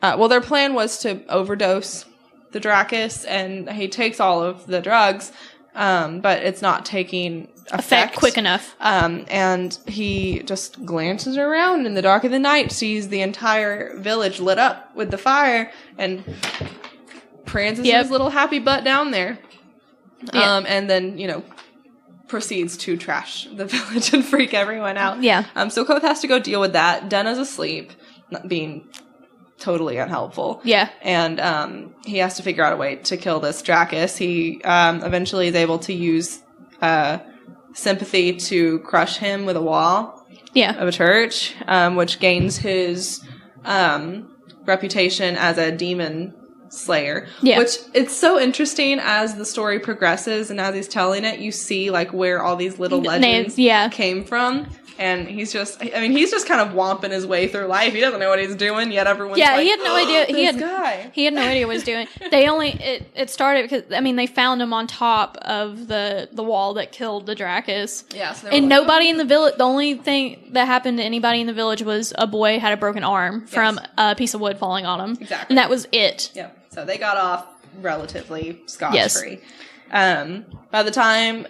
Their plan was to overdose the Dracus, and he takes all of the drugs, but it's not taking effect quick enough. And he just glances around in the dark of the night, sees the entire village lit up with the fire, and prances his little happy butt down there. And then, proceeds to trash the village and freak everyone out. Yeah. So Koth has to go deal with that. Denna's asleep, not being totally unhelpful. Yeah. And he has to figure out a way to kill this Dracus. He eventually is able to use sympathy to crush him with a wall of a church, which gains his reputation as a demon slayer. Yeah. Which, it's so interesting as the story progresses and as he's telling it, you see where all these little legends came from. And he's just kind of womping his way through life. He doesn't know what he's doing, yet everyone's he had no idea. He had no idea what he was doing. It started because, they found him on top of the wall that killed the Dracus. Yeah. So and nobody in the village, the only thing that happened to anybody in the village was a boy had a broken arm from a piece of wood falling on him. Exactly. And that was it. Yeah. So they got off relatively scotch-free. By the time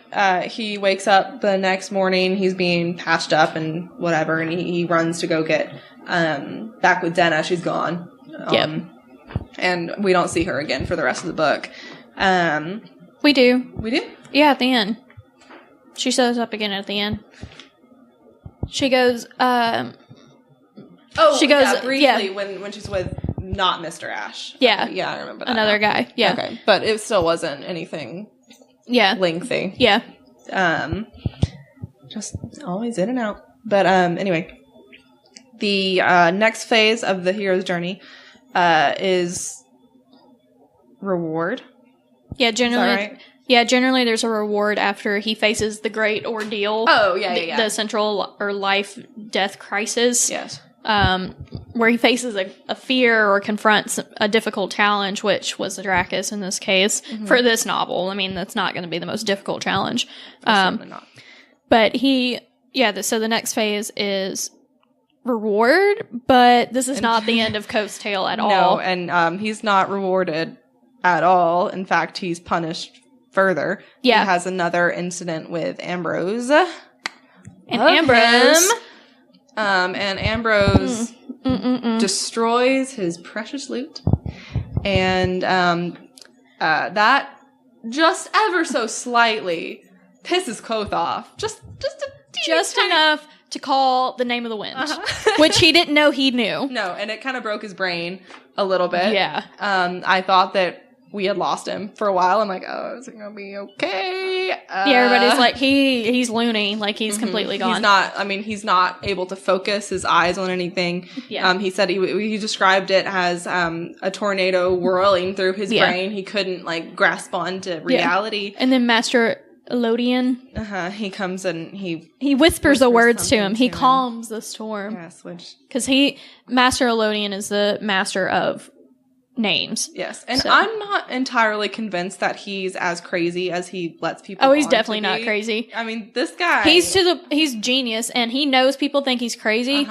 he wakes up the next morning, he's being patched up and whatever, and he runs to go get back with Denna. She's gone. And we don't see her again for the rest of the book. We do. We do? Yeah, at the end. She shows up again at the end. She goes, briefly when she's with not Mr. Ash. Yeah. Okay, I remember that. Another guy. Yeah. Okay. But it still wasn't anything lengthy. Yeah. Just always in and out. But anyway. The next phase of the hero's journey is reward. Yeah, generally. Is that right? Yeah, generally there's a reward after he faces the great ordeal. Oh, yeah. The central or life-death crisis. Yes. Where he faces a fear or confronts a difficult challenge, which was the Dracus in this case, for this novel. That's not going to be the most difficult challenge. Certainly not. But so the next phase is reward, but this is not the end of Koth's tale at all. No, and he's not rewarded at all. In fact, he's punished further. Yeah. He has another incident with Ambrose. And Ambrose destroys his precious loot. And that just ever so slightly pisses Koth off. Just enough to call the name of the wind, which he didn't know he knew. No, and it kind of broke his brain a little bit. Yeah. I thought that we had lost him for a while. I'm like, oh, is it going to be okay? Everybody's like, he's loony. He's completely gone. He's not able to focus his eyes on anything. Yeah. He said he described it as a tornado whirling through his brain. He couldn't, grasp onto reality. And then Master Elodian. He comes and he whispers the words to him. He calms the storm. Yes, because Master Elodian is the master of names. Yes. And I'm not entirely convinced that he's as crazy as he lets people Oh, he's definitely not crazy. I mean, this guy... He's genius, and he knows people think he's crazy.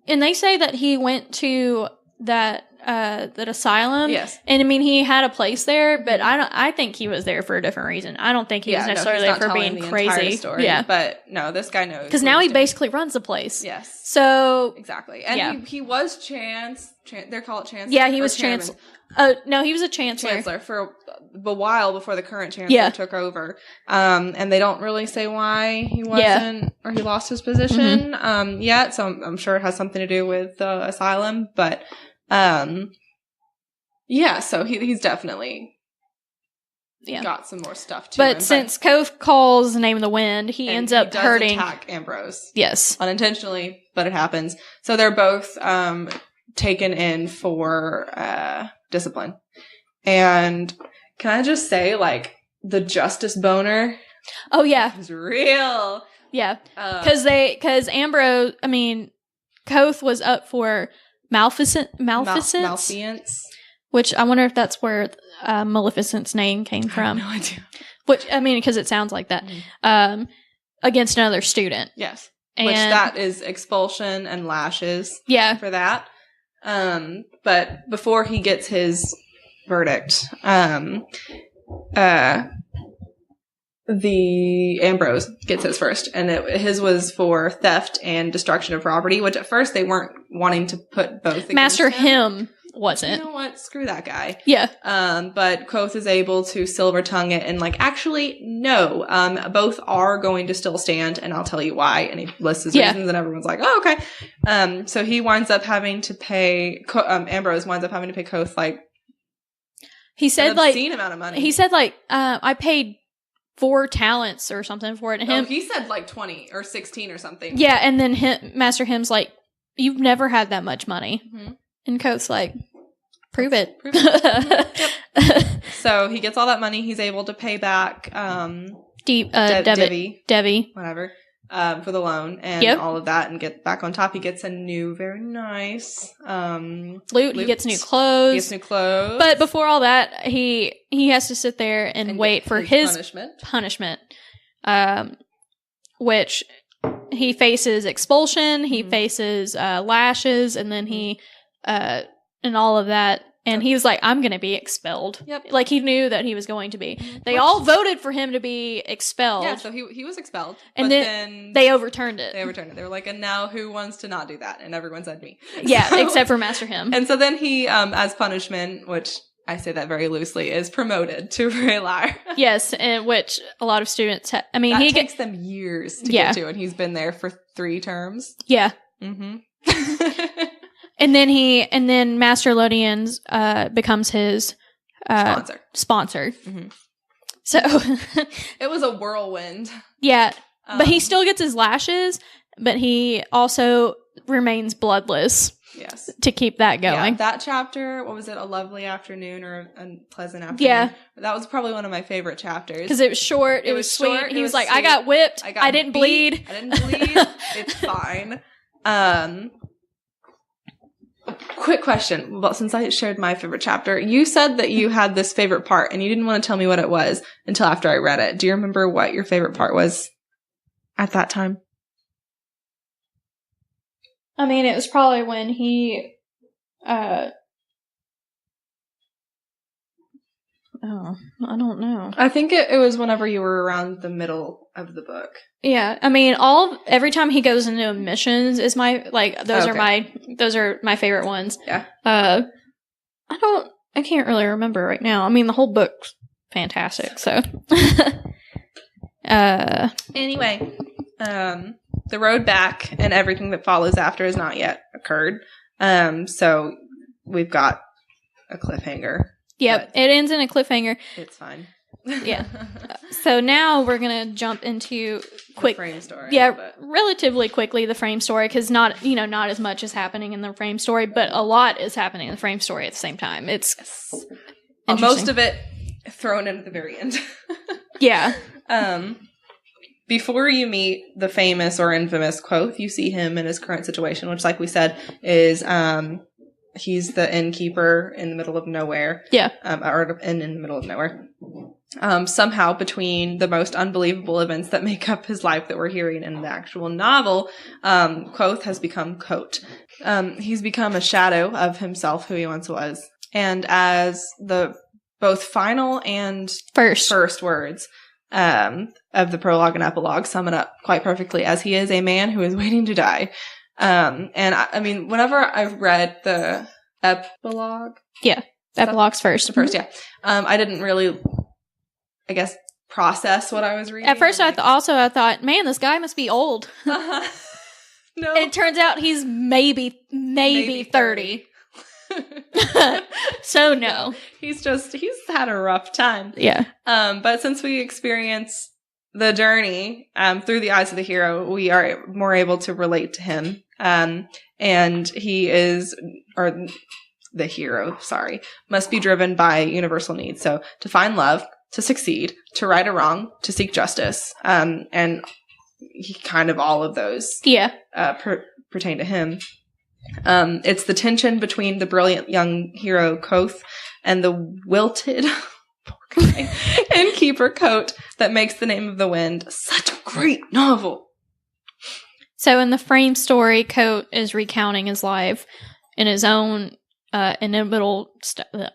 And they say that he went to that asylum. Yes. And I mean, he had a place there, but I think he was there for a different reason. I don't think he was necessarily there for being crazy. Story, yeah. But no, this guy knows. Because now he basically runs the place. Yes. So. Exactly. And he was they call it chancellor. Yeah, he was chancellor. No, he was a chancellor. Chancellor for a while before the current chancellor took over. And they don't really say why he wasn't, or he lost his position, yet. So I'm sure it has something to do with the asylum, but, so he's definitely got some more stuff to him. But since Koth calls Name of the Wind, he ends up hurting. Attack Ambrose. Yes. Unintentionally, but it happens. So they're both, taken in for, discipline. And can I just say, like, the justice boner? Oh, yeah. Is real. Yeah. Because Ambrose, I mean, Koth was up for malfeasance. Which I wonder if that's where Maleficent's name came from. I have no idea. Which, I mean, because it sounds like that. Against another student. Yes. Which that is expulsion and lashes. Yeah. For that. But before he gets his verdict, the Ambrose gets his first, and his was for theft and destruction of property, which at first they weren't wanting to put both. Master him wasn't. You know what? Screw that guy. Yeah. But Koth is able to silver tongue it and actually, no, both are going to still stand, and I'll tell you why. And he lists his reasons, and everyone's like, oh, okay. So he winds up having to pay, Ambrose winds up having to pay Koth, he said, an obscene amount of money. He said, I paid 4 talents or something for it. And he said 20 or 16 or something. Yeah, and then Master Him's like, you've never had that much money. Mm-hmm. And Koth's like, prove it. Yep. So he gets all that money. He's able to pay back Debbie. Whatever. For the loan and all of that, and get back on top. He gets a new, very nice loot. He gets new clothes. But before all that, he has to sit there and wait for his punishment. Which he faces expulsion. He faces lashes, and then he and all of that. And he was like, I'm going to be expelled. Yep. He knew that he was going to be. They all voted for him to be expelled. Yeah, so he was expelled. And then they overturned it. They were like, and now who wants to not do that? And everyone said me. Yeah, except for Master Him. And so then he, as punishment, which I say that very loosely, is promoted to Raylar. Yes, and which a lot of students that takes them years to get to, and he's been there for 3 terms. Yeah. Mm-hmm. And then Master Lodian's becomes his sponsor. Mm-hmm. So it was a whirlwind. Yeah, but he still gets his lashes, but he also remains bloodless. Yes, to keep that going. Yeah, that chapter, what was it? A lovely afternoon or a pleasant afternoon? Yeah, that was probably one of my favorite chapters because it was short. It was sweet. He was like, "I got whipped. I didn't bleed. I didn't bleed. It's fine." Quick question. Well, since I shared my favorite chapter, you said that you had this favorite part and you didn't want to tell me what it was until after I read it. Do you remember what your favorite part was at that time? I mean, it was probably when he, I don't know. I think it was whenever you were around the middle of the book. Yeah, I mean, every time he goes into missions is those are my favorite ones. Yeah. I can't really remember right now. I mean, the whole book's fantastic. So. Anyway, the road back and everything that follows after has not yet occurred. So we've got a cliffhanger. Yep, it ends in a cliffhanger. It's fine. Yeah. So now we're going to jump into the frame story. Yeah, relatively quickly the frame story, because not as much is happening in the frame story, but a lot is happening in the frame story at the same time. It's most of it thrown in at the very end. Yeah. Before you meet the famous or infamous Quoth, you see him in his current situation, which, like we said, is he's the innkeeper in the middle of nowhere. Yeah. Or in the middle of nowhere. Somehow, between the most unbelievable events that make up his life that we're hearing in the actual novel, Quoth has become Coat. He's become a shadow of himself, who he once was. And as the both final and first words of the prologue and epilogue sum it up quite perfectly, as he is a man who is waiting to die. And I mean, whenever I've read the epilogue. Yeah. Epilogue's first. The first, yeah. I didn't really, I guess, process what I was reading. At first, I thought, man, this guy must be old. No. It turns out he's maybe 30. So no. He's had a rough time. Yeah. But since we experience the journey through the eyes of the hero, we are more able to relate to him. And he is, or the hero, must be driven by universal needs. So to find love, to succeed, to right a wrong, to seek justice. And he kind of all of those pertain to him. It's the tension between the brilliant young hero Koth and the wilted innkeeper Coat that makes The Name of the Wind such a great novel. So in the frame story, Coat is recounting his life in his own inimitable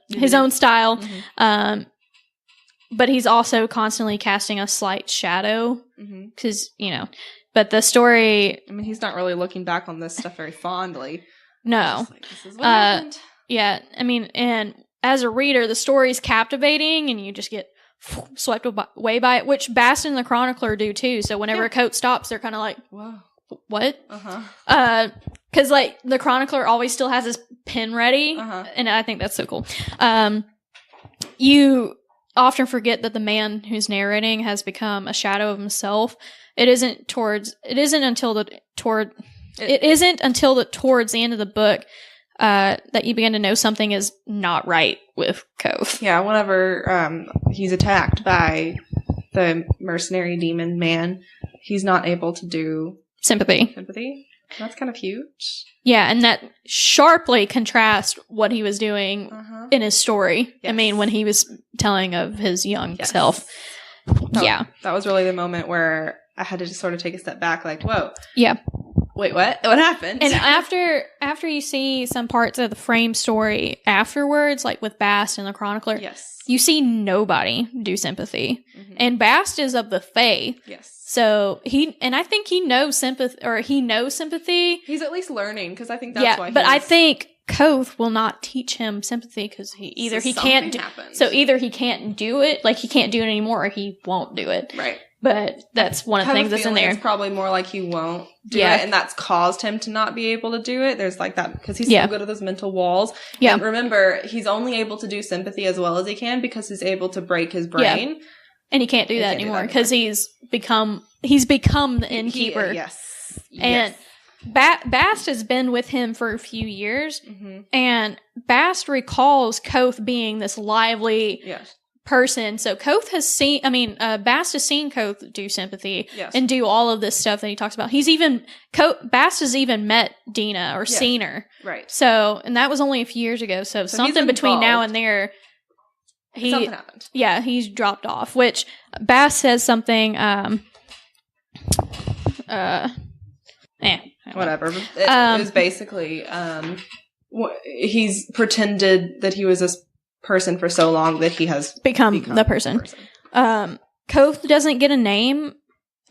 his own style. Mm-hmm. But he's also constantly casting a slight shadow because, but the story... I mean, he's not really looking back on this stuff very fondly. No. Like, this is what happened. Yeah, I mean, and as a reader, the story's captivating and you just get swept away by it, which Bast and the Chronicler do too. So whenever a Coat stops, they're kind of like, whoa, what? Because, the Chronicler always still has his pen ready, and I think that's so cool. You often forget that the man who's narrating has become a shadow of himself. It isn't towards the towards the end of the book that you begin to know something is not right with Koth. Yeah, whenever he's attacked by the mercenary demon man, he's not able to do sympathy. That's kind of huge. Yeah, and that sharply contrasts what he was doing in his story. Yes. I mean, when he was telling of his young self. That was really the moment where I had to just sort of take a step back, like, whoa. Yeah. Wait, what? What happened? And after you see some parts of the frame story afterwards, like with Bast and the Chronicler, you see nobody do sympathy. Mm-hmm. And Bast is of the Fae. Yes. So I think he knows sympathy. He's at least learning, because I think that's why. But I think Koth will not teach him sympathy because either he can't do it, like he can't do it anymore, or he won't do it. Right. But that's one of the things that's in there. It's probably more like he won't do it, and that's caused him to not be able to do it. There's like that, because he's so good at those mental walls. Yeah. And remember, he's only able to do sympathy as well as he can because he's able to break his brain. Yeah. And he can't do that anymore because he's become the innkeeper. Yes. And Bast has been with him for a few years, and Bast recalls Koth being this lively person. So Bast has seen Koth do sympathy and do all of this stuff that he talks about. Bast has even met Dina or seen her. Right. So, and that was only a few years ago. So something between now and there, something happened. Yeah, he's dropped off, which Bast says something, whatever. It was basically, he's pretended that he was this person for so long that he has become the person. Koth doesn't get a name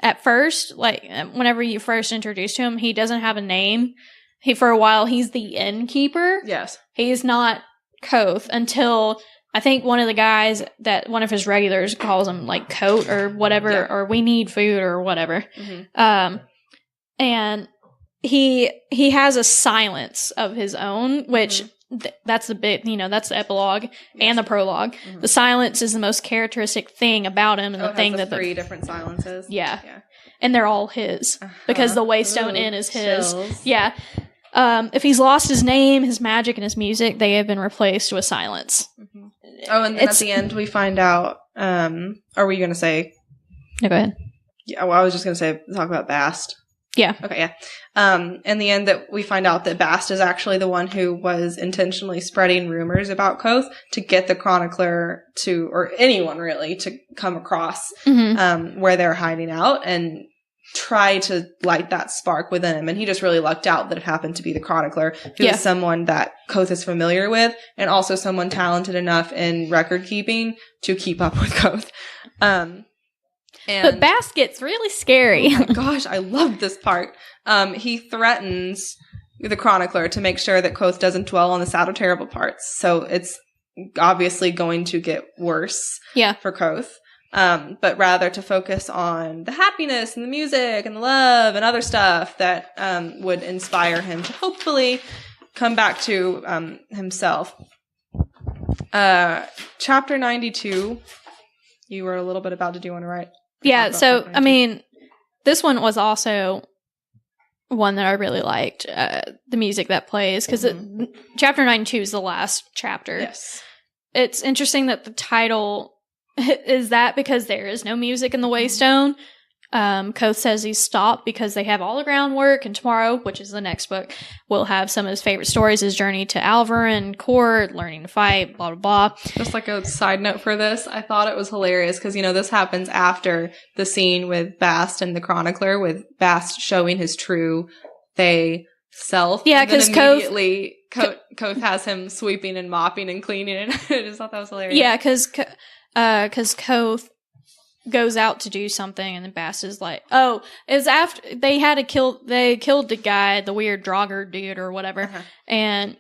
at first. Like, whenever you first introduce to him, he doesn't have a name. For a while, he's the innkeeper. Yes. He's not Koth until... I think one of the guys that one of his regulars calls him like Coat or whatever, or we need food or whatever. Mm-hmm. And he has a silence of his own, which that's the bit, that's the epilogue and the prologue. Mm-hmm. The silence is the most characteristic thing about him, and the thing that three different silences. Yeah. And they're all his because the Waystone Inn is his. Chills. Yeah. If he's lost his name, his magic, and his music, they have been replaced with silence. Mm-hmm. Oh, and then at the end we find out, are we going to say... No, go ahead. Yeah, well, I was just going to talk about Bast. Yeah. Okay, yeah. In the end, that we find out that Bast is actually the one who was intentionally spreading rumors about Koth to get the chronicler to, or anyone really, to come across where they're hiding out and try to light that spark within him. And he just really lucked out that it happened to be the chronicler, who is someone that Koth is familiar with, and also someone talented enough in record keeping to keep up with Koth. But Bast gets really scary. Oh my gosh, I love this part. He threatens the chronicler to make sure that Koth doesn't dwell on the sad or terrible parts. So it's obviously going to get worse for Koth. But rather to focus on the happiness and the music and the love and other stuff that would inspire him to hopefully come back to himself. Chapter 92, you were a little bit about to do one, right? Yeah, so, I mean, this one was also one that I really liked, the music that plays, because Chapter 92 is the last chapter. Yes. It's interesting that the title is that because there is no music in the Waystone. Koth says he's stopped because they have all the groundwork, and tomorrow, which is the next book, we'll have some of his favorite stories, his journey to Alvarin court, learning to fight, blah, blah, blah. Just like a side note for this, I thought it was hilarious because, you know, this happens after the scene with Bast and the chronicler, with Bast showing his true self. Yeah, because immediately Koth has him sweeping and mopping and cleaning, and I just thought that was hilarious. Yeah, because Koth goes out to do something, and then Bast is like, oh, it was after they killed the guy, the weird Draugr dude or whatever, and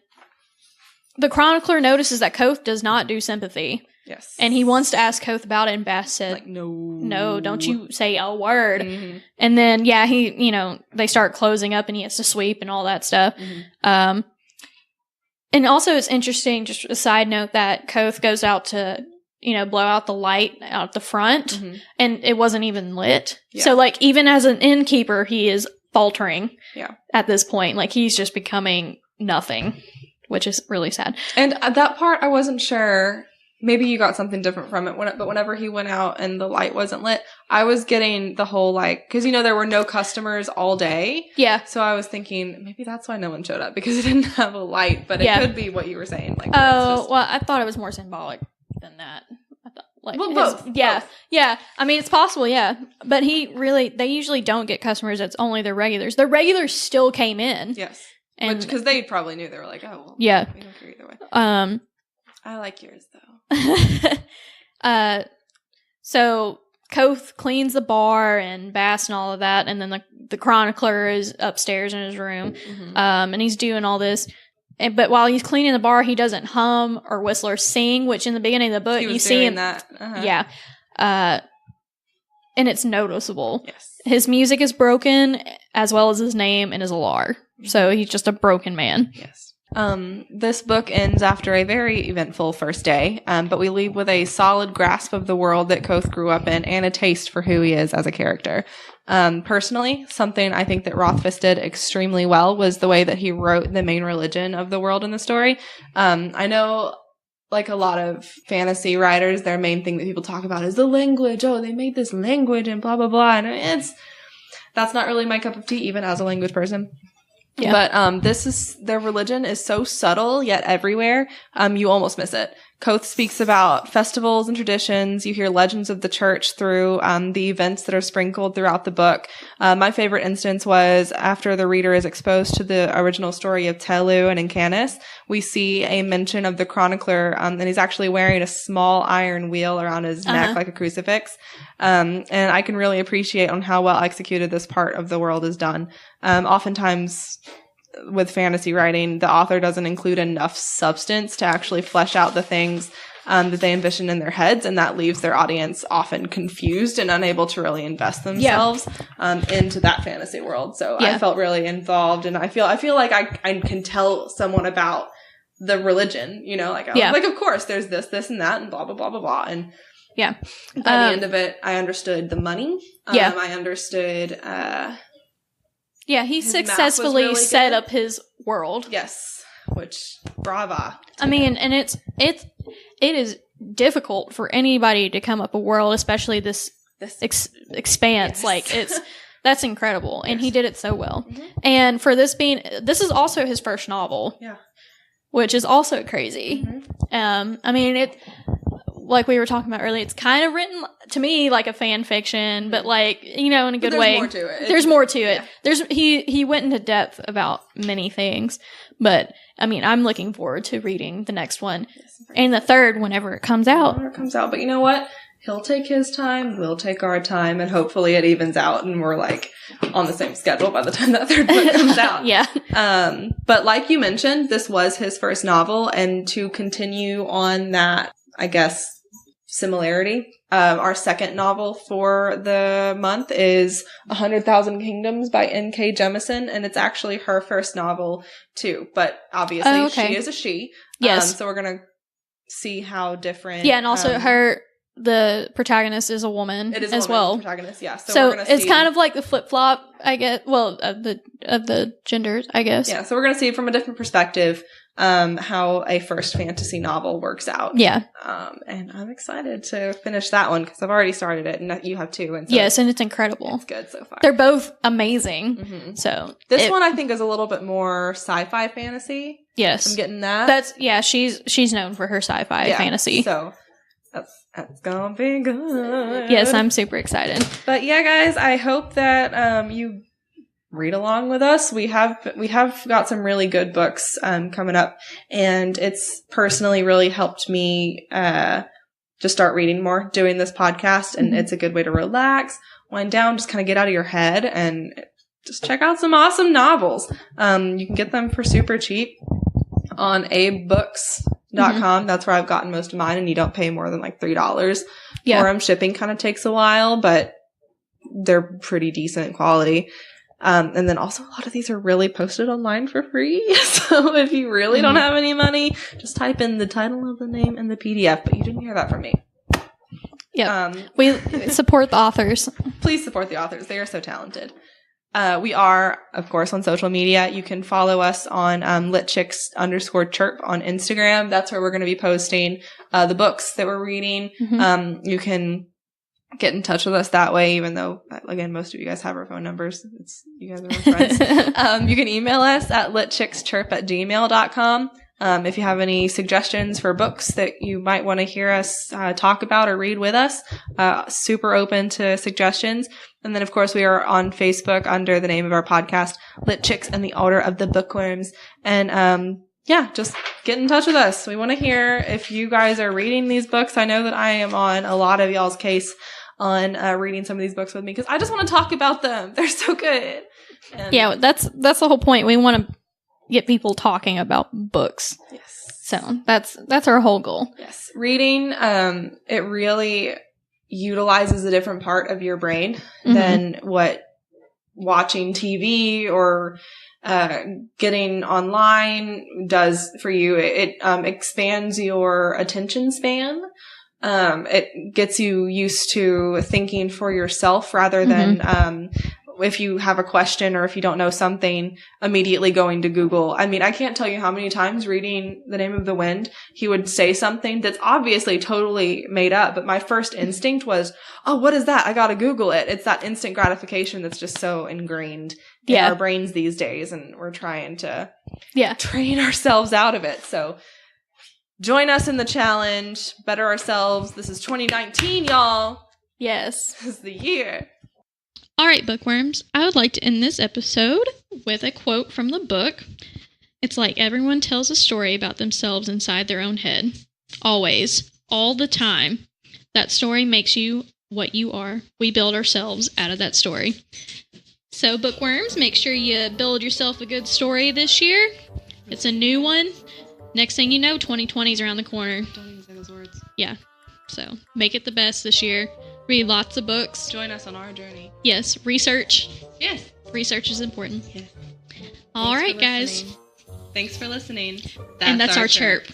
the chronicler notices that Koth does not do sympathy. Yes. And he wants to ask Koth about it, and Bast said, like, no, don't you say a word. And then, they start closing up, and he has to sweep and all that stuff. And also it's interesting, just a side note, that Koth goes out to blow out the light out the front, and it wasn't even lit. Yeah. So, like, even as an innkeeper, he is faltering at this point. Like, he's just becoming nothing, which is really sad. And that part, I wasn't sure. Maybe you got something different from it, but whenever he went out and the light wasn't lit, I was getting the whole, like, because, there were no customers all day. Yeah. So I was thinking, maybe that's why no one showed up, because it didn't have a light, but it could be what you were saying. Like, well, I thought it was more symbolic than that. I thought, like, both. Yeah. I mean, it's possible, but they usually don't get customers. It's only their regulars. The regulars still came in. Yes. Because they probably knew. They were like, oh, well, we don't care either way. I like yours, though. So Koth cleans the bar and Bast and all of that, and then the chronicler is upstairs in his room, and he's doing all this. But while he's cleaning the bar, he doesn't hum or whistle or sing, which in the beginning of the book, you see him. That. And it's noticeable. Yes. His music is broken, as well as his name and his alar. So he's just a broken man. Yes. This book ends after a very eventful first day, but we leave with a solid grasp of the world that Koth grew up in and a taste for who he is as a character. Personally, something I think that Rothfuss did extremely well was the way that he wrote the main religion of the world in the story. I know, like a lot of fantasy writers, their main thing that people talk about is the language. Oh, they made this language and blah, blah, blah. And that's not really my cup of tea, even as a language person. Yeah. But their religion is so subtle yet everywhere, you almost miss it. Koth speaks about festivals and traditions. You hear legends of the church through the events that are sprinkled throughout the book. My favorite instance was after the reader is exposed to the original story of Telu and Incanis, we see a mention of the chronicler, and he's actually wearing a small iron wheel around his neck like a crucifix. And I can really appreciate on how well executed this part of the world is done. Oftentimes with fantasy writing, the author doesn't include enough substance to actually flesh out the things that they envision in their heads, and that leaves their audience often confused and unable to really invest themselves into that fantasy world. So I felt really involved, and I feel like I can tell someone about the religion, like of course there's this and that and blah blah blah blah blah, and by the end of it I understood the money. I understood he successfully really set up his world. Yes, which brava. I mean, and it is difficult for anybody to come up a world, especially this expanse. Yes. Like That's incredible. And he did it so well. Mm-hmm. And for this is also his first novel. Yeah. Which is also crazy. Mm-hmm. I mean, like we were talking about earlier, it's kind of written to me like a fan fiction, but like, in a good way. There's more to it. There's more to it. He went into depth about many things, but I mean, I'm looking forward to reading the next one and the third whenever it comes out. But you know what? He'll take his time, we'll take our time, and hopefully it evens out and we're like on the same schedule by the time that third book comes out. Yeah. But like you mentioned, this was his first novel, and to continue on that, I guess, similarity, our second novel for the month is 100,000 Kingdoms by N.K. Jemisin, and it's actually her first novel too, but obviously she is a she. Yes. So we're gonna see how different. Yeah, and also the protagonist is a woman as well. Protagonist, yeah. So it's kind of like the flip flop, I guess. Well, of the genders, I guess. Yeah. So we're gonna see from a different perspective how a first fantasy novel works out. Yeah. And I'm excited to finish that one because I've already started it, and you have too. And so yes, and it's incredible. It's good so far. They're both amazing. Mm-hmm. So this one I think is a little bit more sci-fi fantasy. Yes, I'm getting that. She's known for her sci-fi fantasy. So that's gonna be good. Yes, I'm super excited. But yeah, guys, I hope that you read along with us. We have got some really good books coming up, and it's personally really helped me just start reading more doing this podcast, and it's a good way to relax, wind down, just kind of get out of your head and just check out some awesome novels. You can get them for super cheap on abebooks.com. That's where I've gotten most of mine, and you don't pay more than like $3 for them. Shipping kind of takes a while, but they're pretty decent quality. And then also a lot of these are really posted online for free. So if you really don't have any money, just type in the title of the name and the PDF. But you didn't hear that from me. Yeah. We support the authors. Please support the authors. They are so talented. We are, of course, on social media. You can follow us on litchicks_chirp on Instagram. That's where we're going to be posting the books that we're reading. You can get in touch with us that way, even though, again, most of you guys have our phone numbers. You guys are my friends. You can email us at litchickschirp@gmail.com. If you have any suggestions for books that you might want to hear us talk about or read with us, super open to suggestions. And then, of course, we are on Facebook under the name of our podcast, Lit Chicks and the Order of the Bookworms. And just get in touch with us. We want to hear if you guys are reading these books. I know that I am on a lot of y'all's case on reading some of these books with me because I just want to talk about them. They're so good. And that's the whole point. We want to get people talking about books. Yes. So that's our whole goal. Yes. Reading, it really utilizes a different part of your brain than what watching TV or getting online does for you. It expands your attention span. It gets you used to thinking for yourself rather than if you have a question or if you don't know something, immediately going to Google. I mean, I can't tell you how many times reading The Name of the Wind, he would say something that's obviously totally made up, but my first instinct was, oh, what is that? I gotta Google it. It's that instant gratification that's just so ingrained in our brains these days, and we're trying to train ourselves out of it. So join us in the challenge, better ourselves. This is 2019, y'all. Yes. This is the year. All right, bookworms, I would like to end this episode with a quote from the book. It's like everyone tells a story about themselves inside their own head. Always. All the time. That story makes you what you are. We build ourselves out of that story. So, bookworms, make sure you build yourself a good story this year. It's a new one. Next thing you know, 2020 is around the corner. Don't even say those words. Yeah. So, make it the best this year. Read lots of books. Join us on our journey. Yes. Research. Yes. Research is important. Yes. All right, guys. Thanks for listening. That's our chirp.